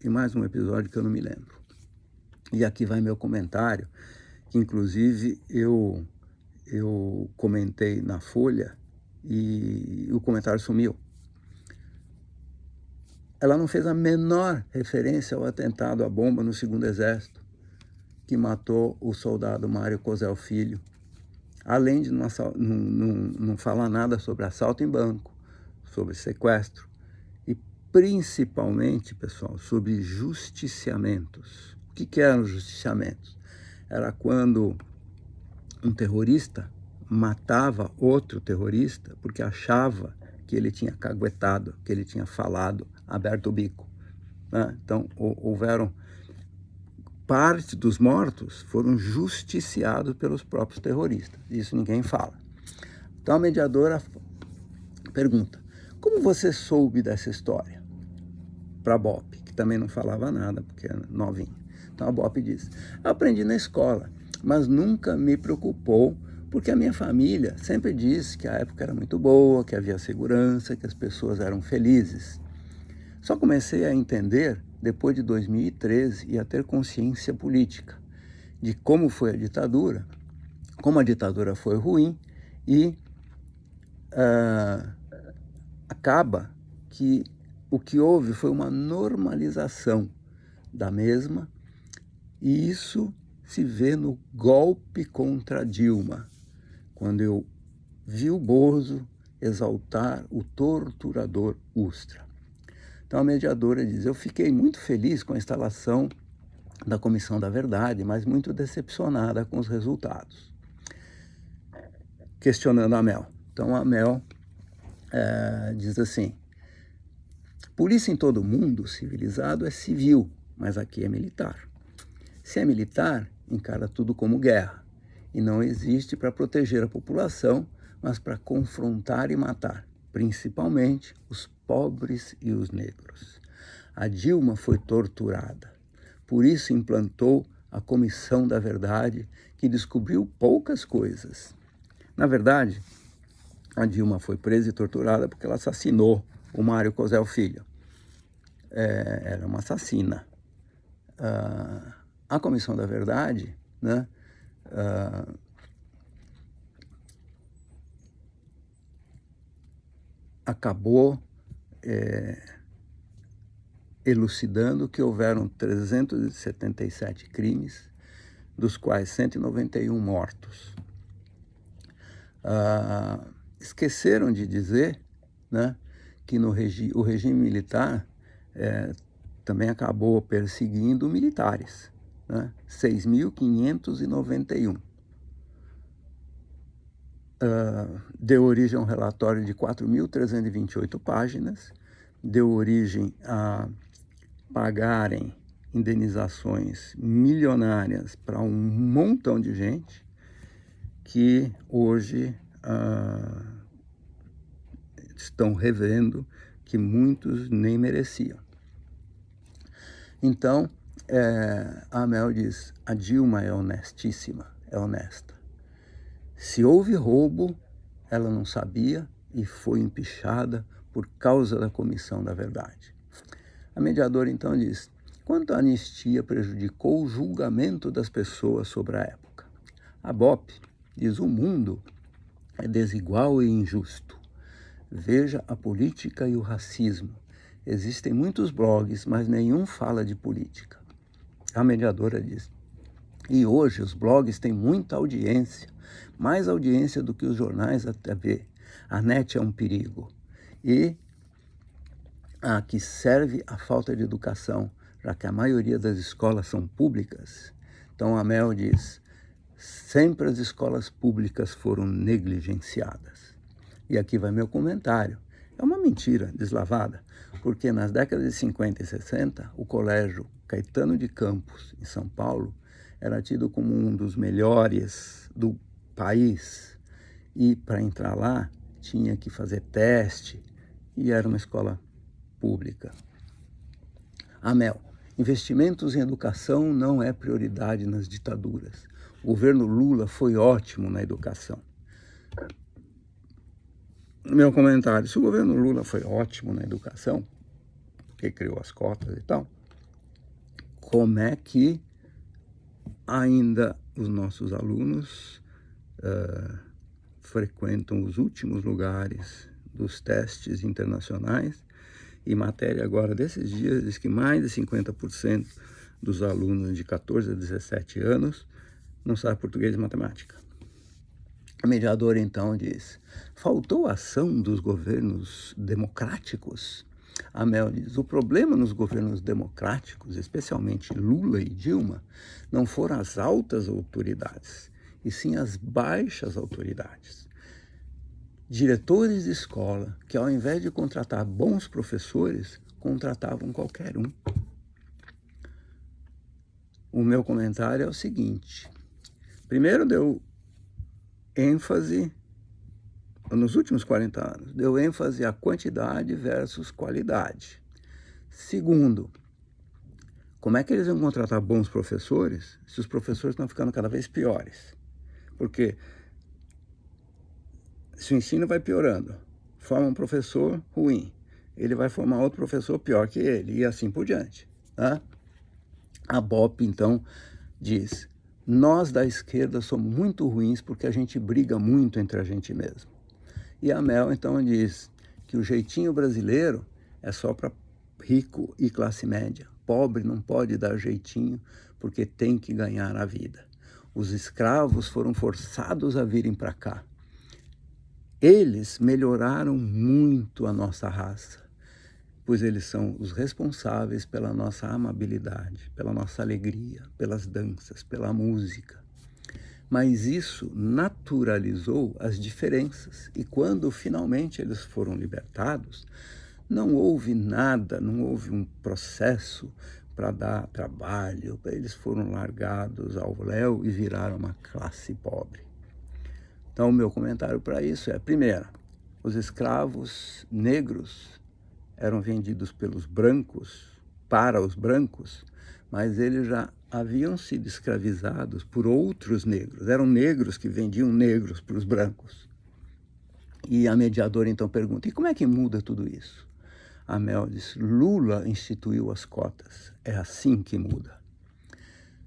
e mais um episódio que eu não me lembro. E aqui vai meu comentário, que inclusive eu comentei na Folha e o comentário sumiu. Ela não fez a menor referência ao atentado à bomba no 2º Exército, que matou o soldado Mário Cosel Filho, além de não falar nada sobre assalto em banco, sobre sequestro e principalmente, pessoal, sobre justiciamentos. O que eram os justiciamentos? Era quando um terrorista matava outro terrorista porque achava que ele tinha caguetado, que ele tinha falado, aberto o bico, né? Então, houveram parte dos mortos foram justiciados pelos próprios terroristas. Isso ninguém fala. Então a mediadora pergunta: como você soube dessa história? Para a Bop, que também não falava nada, porque era novinha. Então a Bop diz: eu aprendi na escola, mas nunca me preocupou, porque a minha família sempre disse que a época era muito boa, que havia segurança, que as pessoas eram felizes. Só comecei a entender depois de 2013 e a ter consciência política de como foi a ditadura, como a ditadura foi ruim e acaba que o que houve foi uma normalização da mesma, e isso se vê no golpe contra Dilma, quando eu vi o Bozo exaltar o torturador Ustra. Então a mediadora diz: eu fiquei muito feliz com a instalação da Comissão da Verdade, mas muito decepcionada com os resultados. Questionando a Mel. Então a Mel diz assim: polícia em todo mundo civilizado é civil, mas aqui é militar. Se é militar, encara tudo como guerra, e não existe para proteger a população, mas para confrontar e matar, principalmente os pobres e os negros. A Dilma foi torturada, por isso implantou a Comissão da Verdade, que descobriu poucas coisas. Na verdade, a Dilma foi presa e torturada porque ela assassinou o Mário Cosel Filho. Era uma assassina. A Comissão da Verdade, né, acabou elucidando que houveram 377 crimes, dos quais 191 mortos. Esqueceram de dizer, né, que o regime militar também acabou perseguindo militares, né, 6.591. Deu origem a um relatório de 4.328 páginas, deu origem a pagarem indenizações milionárias para um montão de gente que hoje estão revendo que muitos nem mereciam. Então, A Amel diz, a Dilma é honestíssima, é honesta. Se houve roubo, ela não sabia e foi empichada por causa da comissão da verdade. A mediadora então diz, quanto a anistia prejudicou o julgamento das pessoas sobre a época. A BOP diz, o mundo é desigual e injusto. Veja a política e o racismo. Existem muitos blogs, mas nenhum fala de política. A mediadora diz, e hoje os blogs têm muita audiência, mais audiência do que os jornais da TV. A net é um perigo. E a que serve a falta de educação, já que a maioria das escolas são públicas. Então a Mel diz, sempre as escolas públicas foram negligenciadas. E aqui vai meu comentário. É uma mentira deslavada, porque nas décadas de 50 e 60, o colégio Caetano de Campos, em São Paulo, era tido como um dos melhores do país. E para entrar lá, tinha que fazer teste, e era uma escola pública. Amel, investimentos em educação não é prioridade nas ditaduras. O governo Lula foi ótimo na educação. Meu comentário, se o governo Lula foi ótimo na educação, que criou as cotas e tal, como é que ainda os nossos alunos frequentam os últimos lugares dos testes internacionais? E matéria agora desses dias diz que mais de 50% dos alunos de 14 a 17 anos não sabem português e matemática. A mediadora então diz, faltou ação dos governos democráticos? A Mel diz, o problema nos governos democráticos, especialmente Lula e Dilma, não foram as altas autoridades, e sim as baixas autoridades. Diretores de escola que, ao invés de contratar bons professores, contratavam qualquer um. O meu comentário é o seguinte, primeiro deu ênfase, nos últimos 40 anos, deu ênfase à quantidade versus qualidade. Segundo, como é que eles vão contratar bons professores se os professores estão ficando cada vez piores? Porque se o ensino vai piorando, forma um professor ruim, ele vai formar outro professor pior que ele, e assim por diante. Tá? A BOP, então, diz, nós da esquerda somos muito ruins porque a gente briga muito entre a gente mesmo. E a Mel, então, diz que o jeitinho brasileiro é só para rico e classe média. Pobre não pode dar jeitinho porque tem que ganhar a vida. Os escravos foram forçados a virem para cá. Eles melhoraram muito a nossa raça, pois eles são os responsáveis pela nossa amabilidade, pela nossa alegria, pelas danças, pela música. Mas isso naturalizou as diferenças, e quando finalmente eles foram libertados, não houve nada, não houve um processo para dar trabalho, eles foram largados ao léu e viraram uma classe pobre. Então, o meu comentário para isso é, primeiro, os escravos negros eram vendidos pelos brancos, para os brancos, mas eles já haviam sido escravizados por outros negros. Eram negros que vendiam negros para os brancos. E a mediadora então pergunta, e como é que muda tudo isso? A Mel diz, Lula instituiu as cotas, é assim que muda.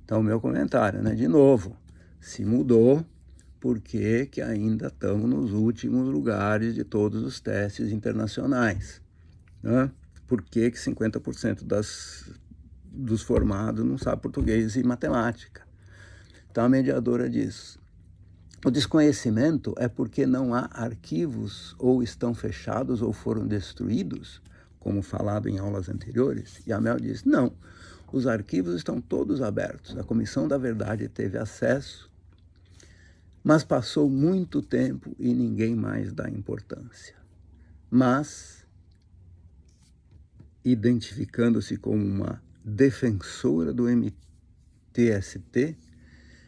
Então, o meu comentário, né? De novo, se mudou, por que que ainda estamos nos últimos lugares de todos os testes internacionais? Né? Por que que 50% dos formados não sabem português e matemática? Então, a mediadora diz, o desconhecimento é porque não há arquivos ou estão fechados ou foram destruídos, como falado em aulas anteriores? E a Mel diz, não, os arquivos estão todos abertos, a Comissão da Verdade teve acesso, mas passou muito tempo e ninguém mais dá importância. Mas, identificando-se como uma defensora do MTST,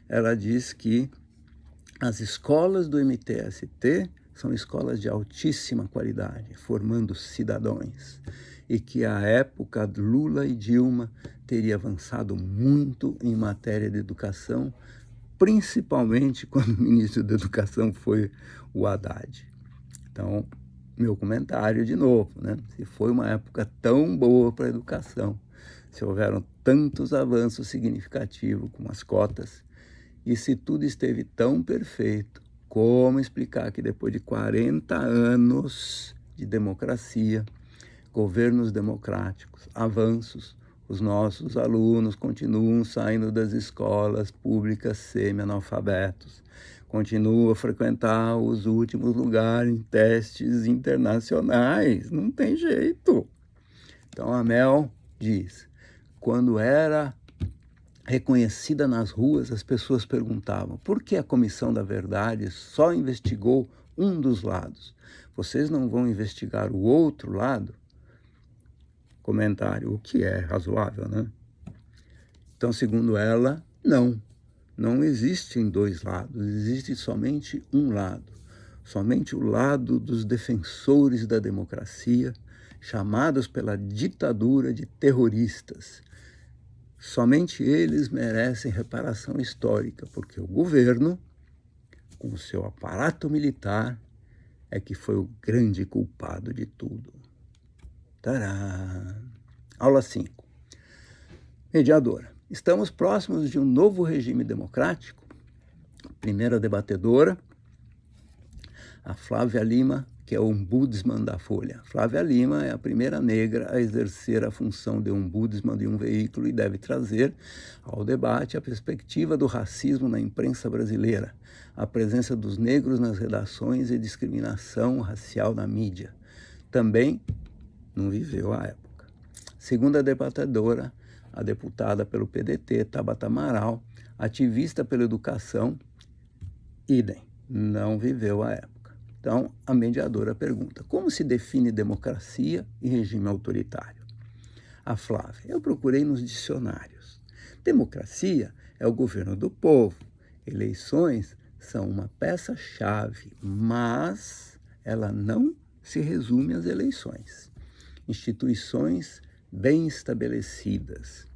ela diz que as escolas do MTST são escolas de altíssima qualidade, formando cidadãos. e que a época Lula e Dilma teria avançado muito em matéria de educação, principalmente quando o ministro da Educação foi o Haddad. Então, meu comentário de novo, né? Se foi uma época tão boa para a educação, se houveram tantos avanços significativos com as cotas, e se tudo esteve tão perfeito, como explicar que depois de 40 anos de democracia, governos democráticos, avanços, os nossos alunos continuam saindo das escolas públicas semi-analfabetos, continuam a frequentar os últimos lugares em testes internacionais, não tem jeito. Então a Mel diz, quando era reconhecida nas ruas, as pessoas perguntavam, por que a Comissão da Verdade só investigou um dos lados? Vocês não vão investigar o outro lado? Comentário, o que é razoável, né? Então, segundo ela, não existem dois lados, existe somente um lado. Somente o lado dos defensores da democracia, chamados pela ditadura de terroristas. Somente eles merecem reparação histórica, porque o governo, com o seu aparato militar, é que foi o grande culpado de tudo. Tará! Aula 5. Mediadora. Estamos próximos de um novo regime democrático. Primeira debatedora, a Flávia Lima, que é o ombudsman da Folha. Flávia Lima é a primeira negra a exercer a função de ombudsman de um veículo e deve trazer ao debate a perspectiva do racismo na imprensa brasileira, a presença dos negros nas redações e discriminação racial na mídia. Também não viveu a época. Segunda debatedora, a deputada pelo PDT, Tabata Amaral, ativista pela educação, idem, não viveu a época. Então, a mediadora pergunta, como se define democracia e regime autoritário? A Flávia, eu procurei nos dicionários. Democracia é o governo do povo. Eleições são uma peça-chave, mas ela não se resume às eleições. Instituições bem estabelecidas.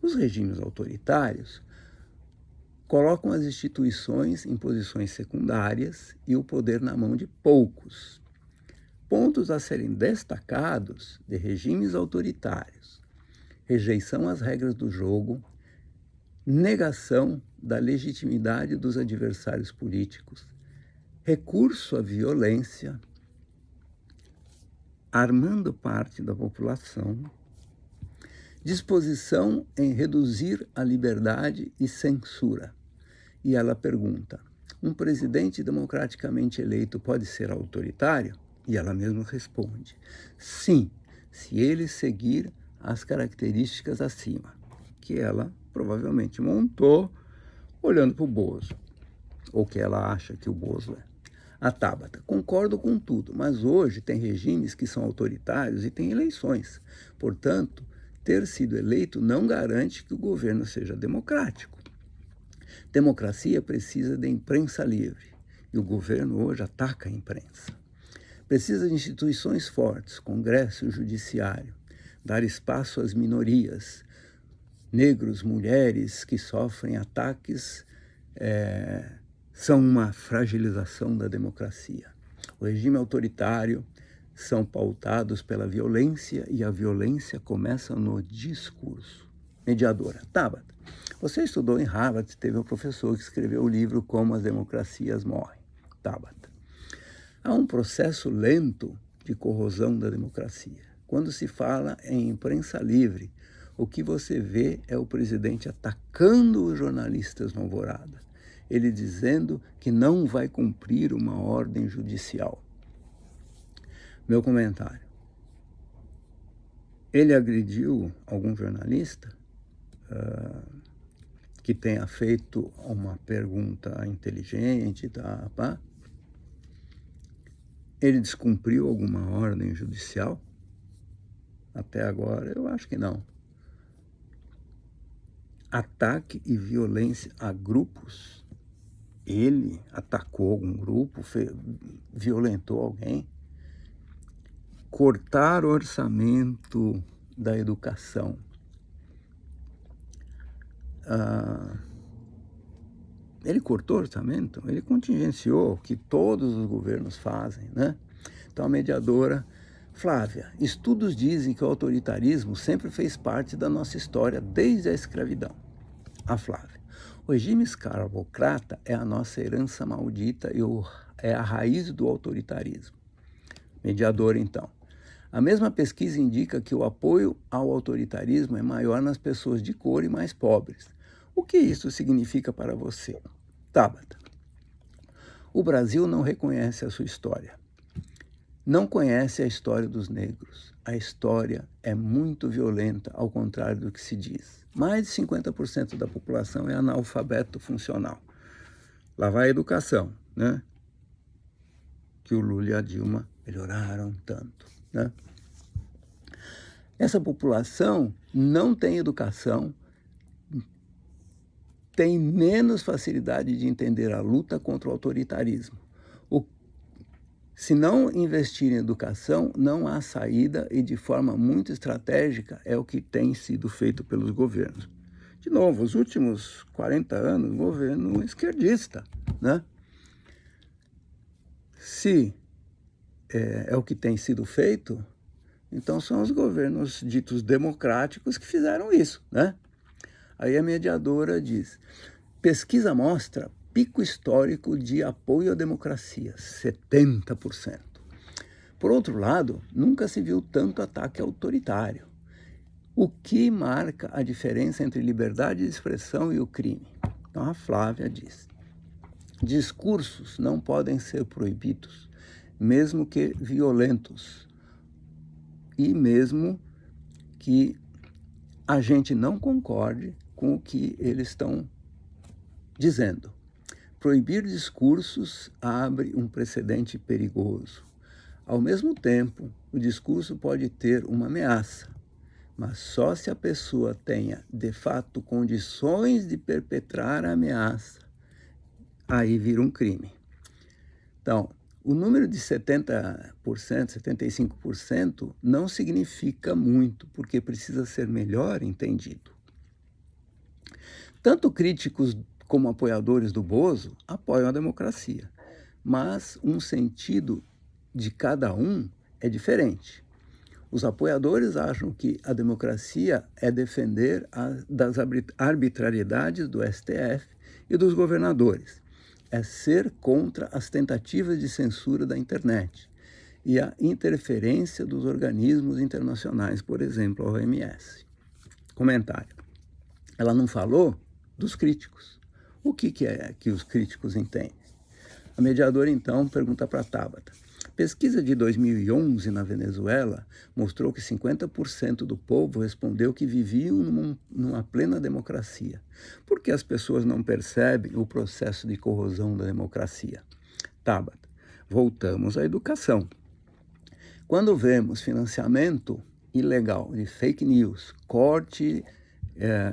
Os regimes autoritários colocam as instituições em posições secundárias e o poder na mão de poucos. Pontos a serem destacados de regimes autoritários: rejeição às regras do jogo, negação da legitimidade dos adversários políticos, recurso à violência, armando parte da população, disposição em reduzir a liberdade e censura. E ela pergunta, um presidente democraticamente eleito pode ser autoritário? E ela mesma responde, sim, se ele seguir as características acima, que ela provavelmente montou olhando para o Bozo, ou que ela acha que o Bozo é. A Tabata, concordo com tudo, mas hoje tem regimes que são autoritários e tem eleições. Portanto, ter sido eleito não garante que o governo seja democrático. Democracia precisa de imprensa livre, e o governo hoje ataca a imprensa. Precisa de instituições fortes, Congresso e Judiciário, dar espaço às minorias, negros, mulheres que sofrem ataques, são uma fragilização da democracia. O regime autoritário são pautados pela violência e a violência começa no discurso. Mediadora. Tabata, você estudou em Harvard, teve um professor que escreveu o livro Como as Democracias Morrem. Tabata. Há um processo lento de corrosão da democracia. Quando se fala em imprensa livre, o que você vê é o presidente atacando os jornalistas no Alvorada, ele dizendo que não vai cumprir uma ordem judicial. Meu comentário. Ele agrediu algum jornalista que tenha feito uma pergunta inteligente, tá? Ele descumpriu alguma ordem judicial? Até agora, eu acho que não. Ataque e violência a grupos. Ele atacou algum grupo, violentou alguém. cortar o orçamento da educação. Ele cortou o orçamento, ele contingenciou o que todos os governos fazem, né? Então a mediadora, Flávia, estudos dizem que o autoritarismo sempre fez parte da nossa história desde a escravidão. A Flávia, o regime escravocrata é a nossa herança maldita e é a raiz do autoritarismo. Mediadora, então, a mesma pesquisa indica que o apoio ao autoritarismo é maior nas pessoas de cor e mais pobres. O que isso significa para você? Tabata, o Brasil não reconhece a sua história. Não conhece a história dos negros. A história é muito violenta, ao contrário do que se diz. Mais de 50% da população é analfabeto funcional. Lá vai a educação, né? Que o Lula e a Dilma melhoraram tanto, né? Essa população não tem educação, tem menos facilidade de entender a luta contra o autoritarismo. Se não investir em educação, não há saída e de forma muito estratégica é o que tem sido feito pelos governos. De novo, os últimos 40 anos, governo esquerdista, né? Se é o que tem sido feito, então são os governos ditos democráticos que fizeram isso, né? Aí a mediadora diz, pesquisa mostra pico histórico de apoio à democracia, 70%. Por outro lado, nunca se viu tanto ataque autoritário. O que marca a diferença entre liberdade de expressão e o crime? Então a Flávia diz, discursos não podem ser proibidos, mesmo que violentos, e mesmo que a gente não concorde com o que eles estão dizendo. Proibir discursos abre um precedente perigoso. Ao mesmo tempo, o discurso pode ter uma ameaça, mas só se a pessoa tenha, de fato, condições de perpetrar a ameaça, aí vira um crime. Então, o número de 70%, 75% não significa muito, porque precisa ser melhor entendido. Tanto críticos como apoiadores do Bozo apoiam a democracia, mas um sentido de cada um é diferente. Os apoiadores acham que a democracia é defender das arbitrariedades do STF e dos governadores, é ser contra as tentativas de censura da internet e a interferência dos organismos internacionais, por exemplo, a OMS. Comentário. Ela não falou dos críticos. O que é que os críticos entendem? A mediadora, então, pergunta para a Tabata. Pesquisa de 2011 na Venezuela mostrou que 50% do povo respondeu que viviam numa plena democracia. Por que as pessoas não percebem o processo de corrosão da democracia? Tabata, voltamos à educação. Quando vemos financiamento ilegal de fake news, corte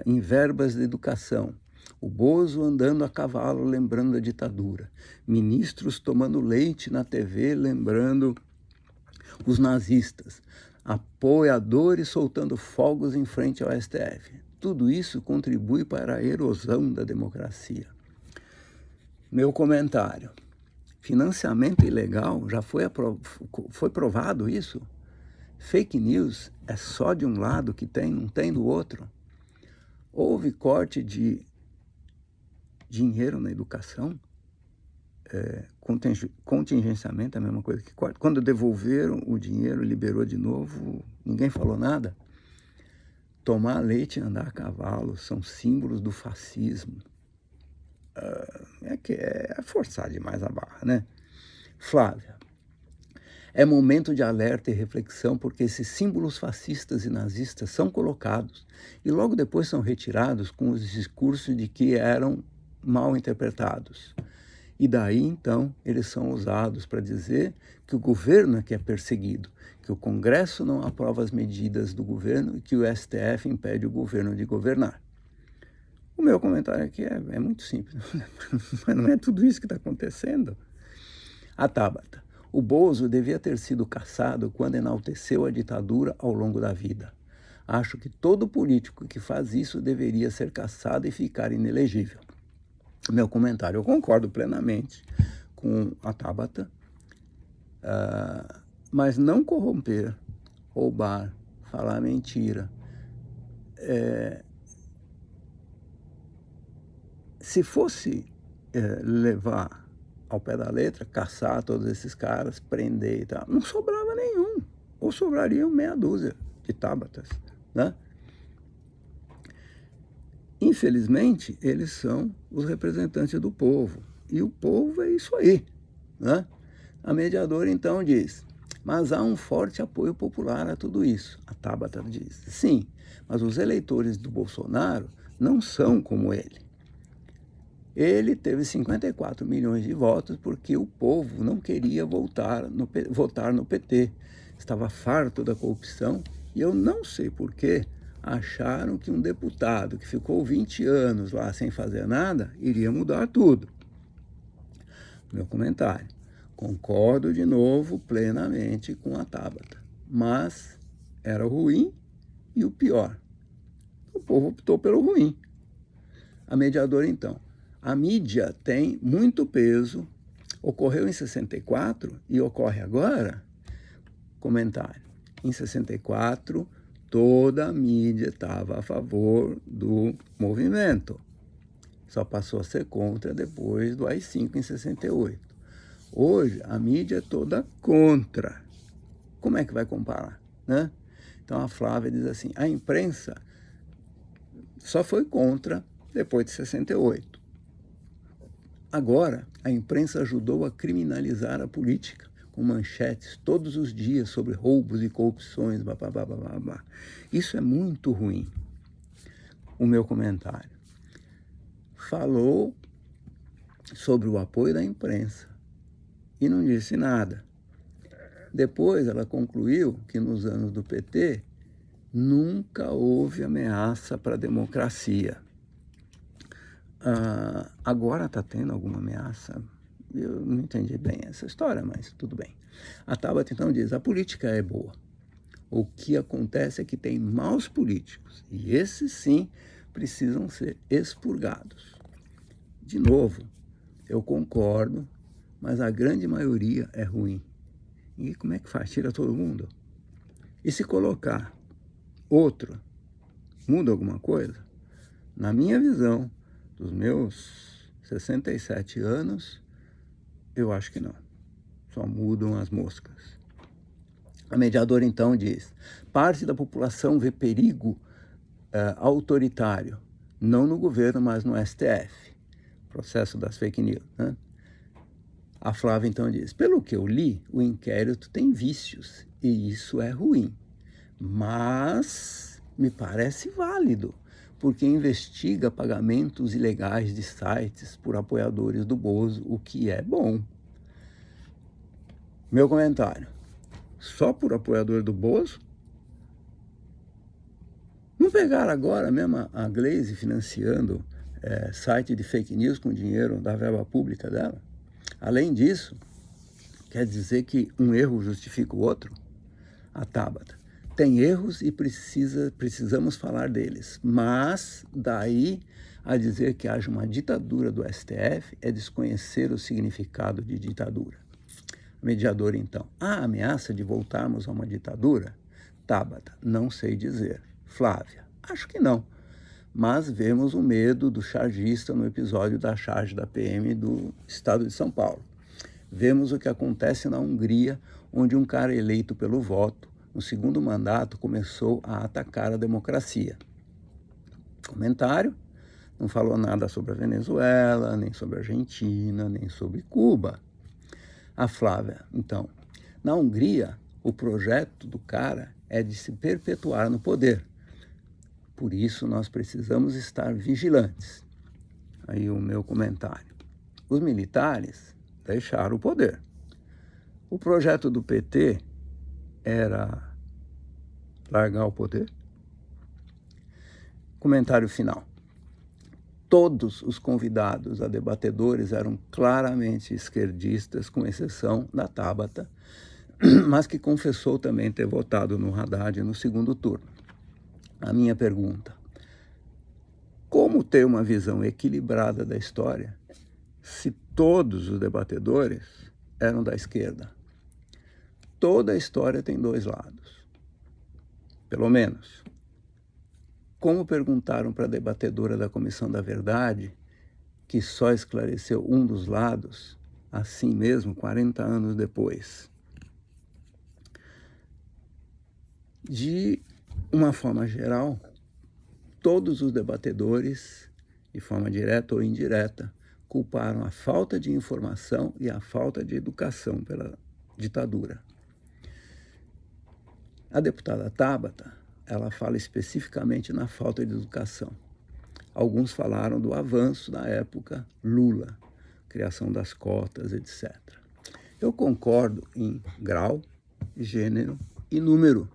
em verbas de educação, o Bozo andando a cavalo lembrando a ditadura, ministros tomando leite na TV lembrando os nazistas, apoiadores soltando fogos em frente ao STF. Tudo isso contribui para a erosão da democracia. Meu comentário. Financiamento ilegal, já foi provado isso? Fake news é só de um lado que tem, não tem do outro. Houve corte de dinheiro na educação, contingenciamento é a mesma coisa que corte. Quando devolveram o dinheiro, liberou de novo, ninguém falou nada. Tomar leite e andar a cavalo são símbolos do fascismo. É forçar demais a barra, né? Flávia, é momento de alerta e reflexão porque esses símbolos fascistas e nazistas são colocados e logo depois são retirados com os discursos de que eram mal interpretados. E daí, então, eles são usados para dizer que o governo é que é perseguido, que o Congresso não aprova as medidas do governo e que o STF impede o governo de governar. O meu comentário aqui é muito simples, mas não é tudo isso que está acontecendo. A Tabata, O Bozo devia ter sido caçado quando enalteceu a ditadura ao longo da vida. Acho que todo político que faz isso deveria ser caçado e ficar inelegível. Meu comentário, eu concordo plenamente com a Tabata, mas não corromper, roubar, falar mentira. Se fosse levar ao pé da letra, caçar todos esses caras, prender e tal, não sobrava nenhum, ou sobrariam meia dúzia de Tabatas, né? Infelizmente, eles são os representantes do povo, e o povo é isso aí, né? A mediadora, então, diz, mas há um forte apoio popular a tudo isso. A Tabata diz, sim, mas os eleitores do Bolsonaro não são como ele. Ele teve 54 milhões de votos porque o povo não queria votar no PT. Estava farto da corrupção e eu não sei por que acharam que um deputado que ficou 20 anos lá sem fazer nada iria mudar tudo. Meu comentário. Concordo de novo plenamente com a Tabata, mas era o ruim e o pior. O povo optou pelo ruim. A mediadora, então. A mídia tem muito peso, ocorreu em 64 e ocorre agora? Comentário. Em 64, toda a mídia estava a favor do movimento. Só passou a ser contra depois do AI-5 em 68. Hoje, a mídia é toda contra. Como é que vai comparar, né? Então, a Flávia diz assim, a imprensa só foi contra depois de 68. Agora, a imprensa ajudou a criminalizar a política, com manchetes todos os dias sobre roubos e corrupções, blá, blá, blá, blá, blá. Isso é muito ruim. O meu comentário. Falou sobre o apoio da imprensa e não disse nada. Depois ela concluiu que nos anos do PT nunca houve ameaça para a democracia. Agora está tendo alguma ameaça? Eu não entendi bem essa história, mas tudo bem. A Tabata então diz, a política é boa. O que acontece é que tem maus políticos, e esses sim precisam ser expurgados. De novo, eu concordo, mas a grande maioria é ruim. E como é que faz? Tira todo mundo? E se colocar outro, muda alguma coisa? Na minha visão, dos meus 67 anos, eu acho que não. Só mudam as moscas. A mediadora, então, diz, parte da população vê perigo autoritário, não no governo, mas no STF, processo das fake news, né? A Flávia, então, diz, pelo que eu li, o inquérito tem vícios, e isso é ruim, mas me parece válido, porque investiga pagamentos ilegais de sites por apoiadores do Bozo, o que é bom. Meu comentário. Só por apoiador do Bozo? Não pegaram agora mesmo a Glaze financiando site de fake news com dinheiro da verba pública dela? Além disso, quer dizer que um erro justifica o outro? A Tabata. Tem erros e precisamos falar deles, mas daí a dizer que haja uma ditadura do STF é desconhecer o significado de ditadura. Mediador, então, há ameaça de voltarmos a uma ditadura? Tabata, não sei dizer. Flávia, acho que não, mas vemos o medo do chargista no episódio da charge da PM do estado de São Paulo. Vemos o que acontece na Hungria, onde um cara eleito pelo voto no segundo mandato, começou a atacar a democracia. Comentário, não falou nada sobre a Venezuela, nem sobre a Argentina, nem sobre Cuba. A Flávia, então, na Hungria, o projeto do cara é de se perpetuar no poder. Por isso, nós precisamos estar vigilantes. Aí o meu comentário. Os militares deixaram o poder. O projeto do PT era largar o poder. Comentário final. todos os convidados a debatedores eram claramente esquerdistas, com exceção da Tabata, mas que confessou também ter votado no Haddad no segundo turno. A minha pergunta: como ter uma visão equilibrada da história se todos os debatedores eram da esquerda? Toda a história tem dois lados, pelo menos. Como perguntaram para a debatedora da Comissão da Verdade, que só esclareceu um dos lados, assim mesmo, 40 anos depois. De uma forma geral, todos os debatedores, de forma direta ou indireta, culparam a falta de informação e a falta de educação pela ditadura. A deputada Tabata, ela fala especificamente na falta de educação. Alguns falaram do avanço da época Lula, criação das cotas, etc. Eu concordo em grau, gênero e número,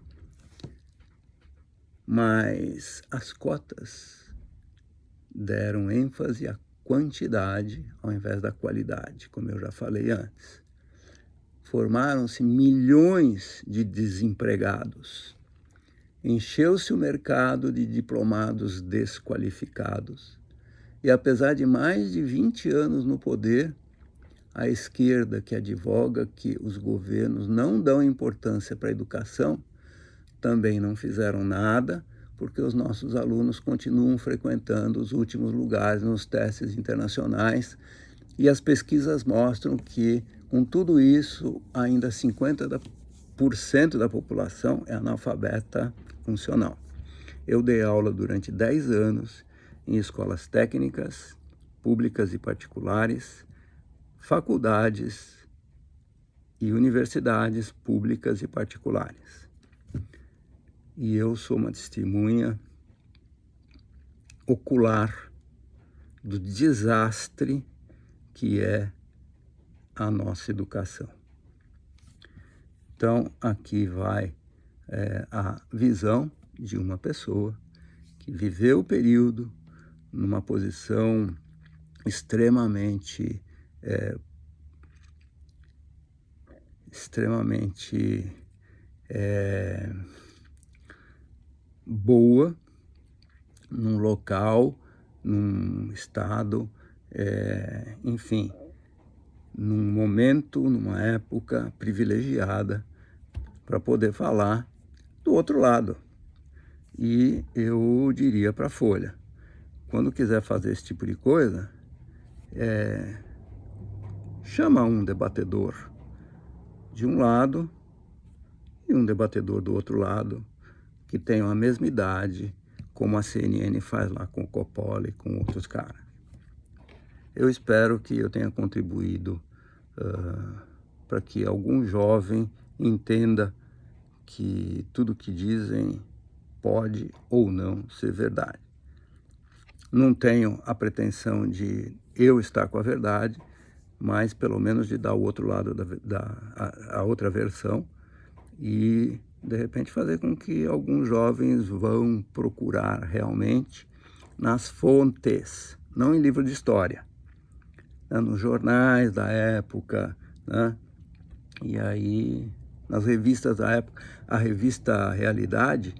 mas as cotas deram ênfase à quantidade ao invés da qualidade, como eu já falei antes. Formaram-se milhões de desempregados. Encheu-se o mercado de diplomados desqualificados. E apesar de mais de 20 anos no poder, a esquerda, que advoga que os governos não dão importância para a educação, também não fizeram nada, porque os nossos alunos continuam frequentando os últimos lugares nos testes internacionais, e as pesquisas mostram que, com tudo isso, ainda 50% da população é analfabeta funcional. Eu dei aula durante 10 anos em escolas técnicas, públicas e particulares, faculdades e universidades públicas e particulares. E eu sou uma testemunha ocular do desastre que é a nossa educação. Então, aqui vai a visão de uma pessoa que viveu o período numa posição extremamente boa, num local, num estado, enfim, num momento, numa época privilegiada para poder falar do outro lado. E eu diria para a Folha, quando quiser fazer esse tipo de coisa, chama um debatedor de um lado e um debatedor do outro lado, que tenham a mesma idade, como a CNN faz lá com o Coppola e com outros caras. Eu espero que eu tenha contribuído para que algum jovem entenda que tudo que dizem pode ou não ser verdade. Não tenho a pretensão de eu estar com a verdade, mas pelo menos de dar o outro lado, a outra versão, e de repente fazer com que alguns jovens vão procurar realmente nas fontes, não em livro de história, né, nos jornais da época, né? E aí nas revistas da época, a revista Realidade,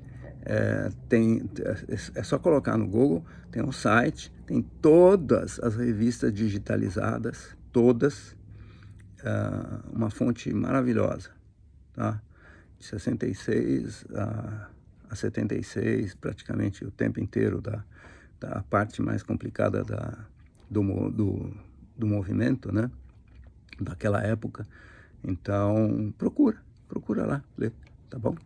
é só colocar no Google, tem um site, tem todas as revistas digitalizadas, todas, uma fonte maravilhosa, tá? De 66 a 76, praticamente o tempo inteiro da parte mais complicada do movimento, né? Daquela época. Então, procura lá, lê, tá bom?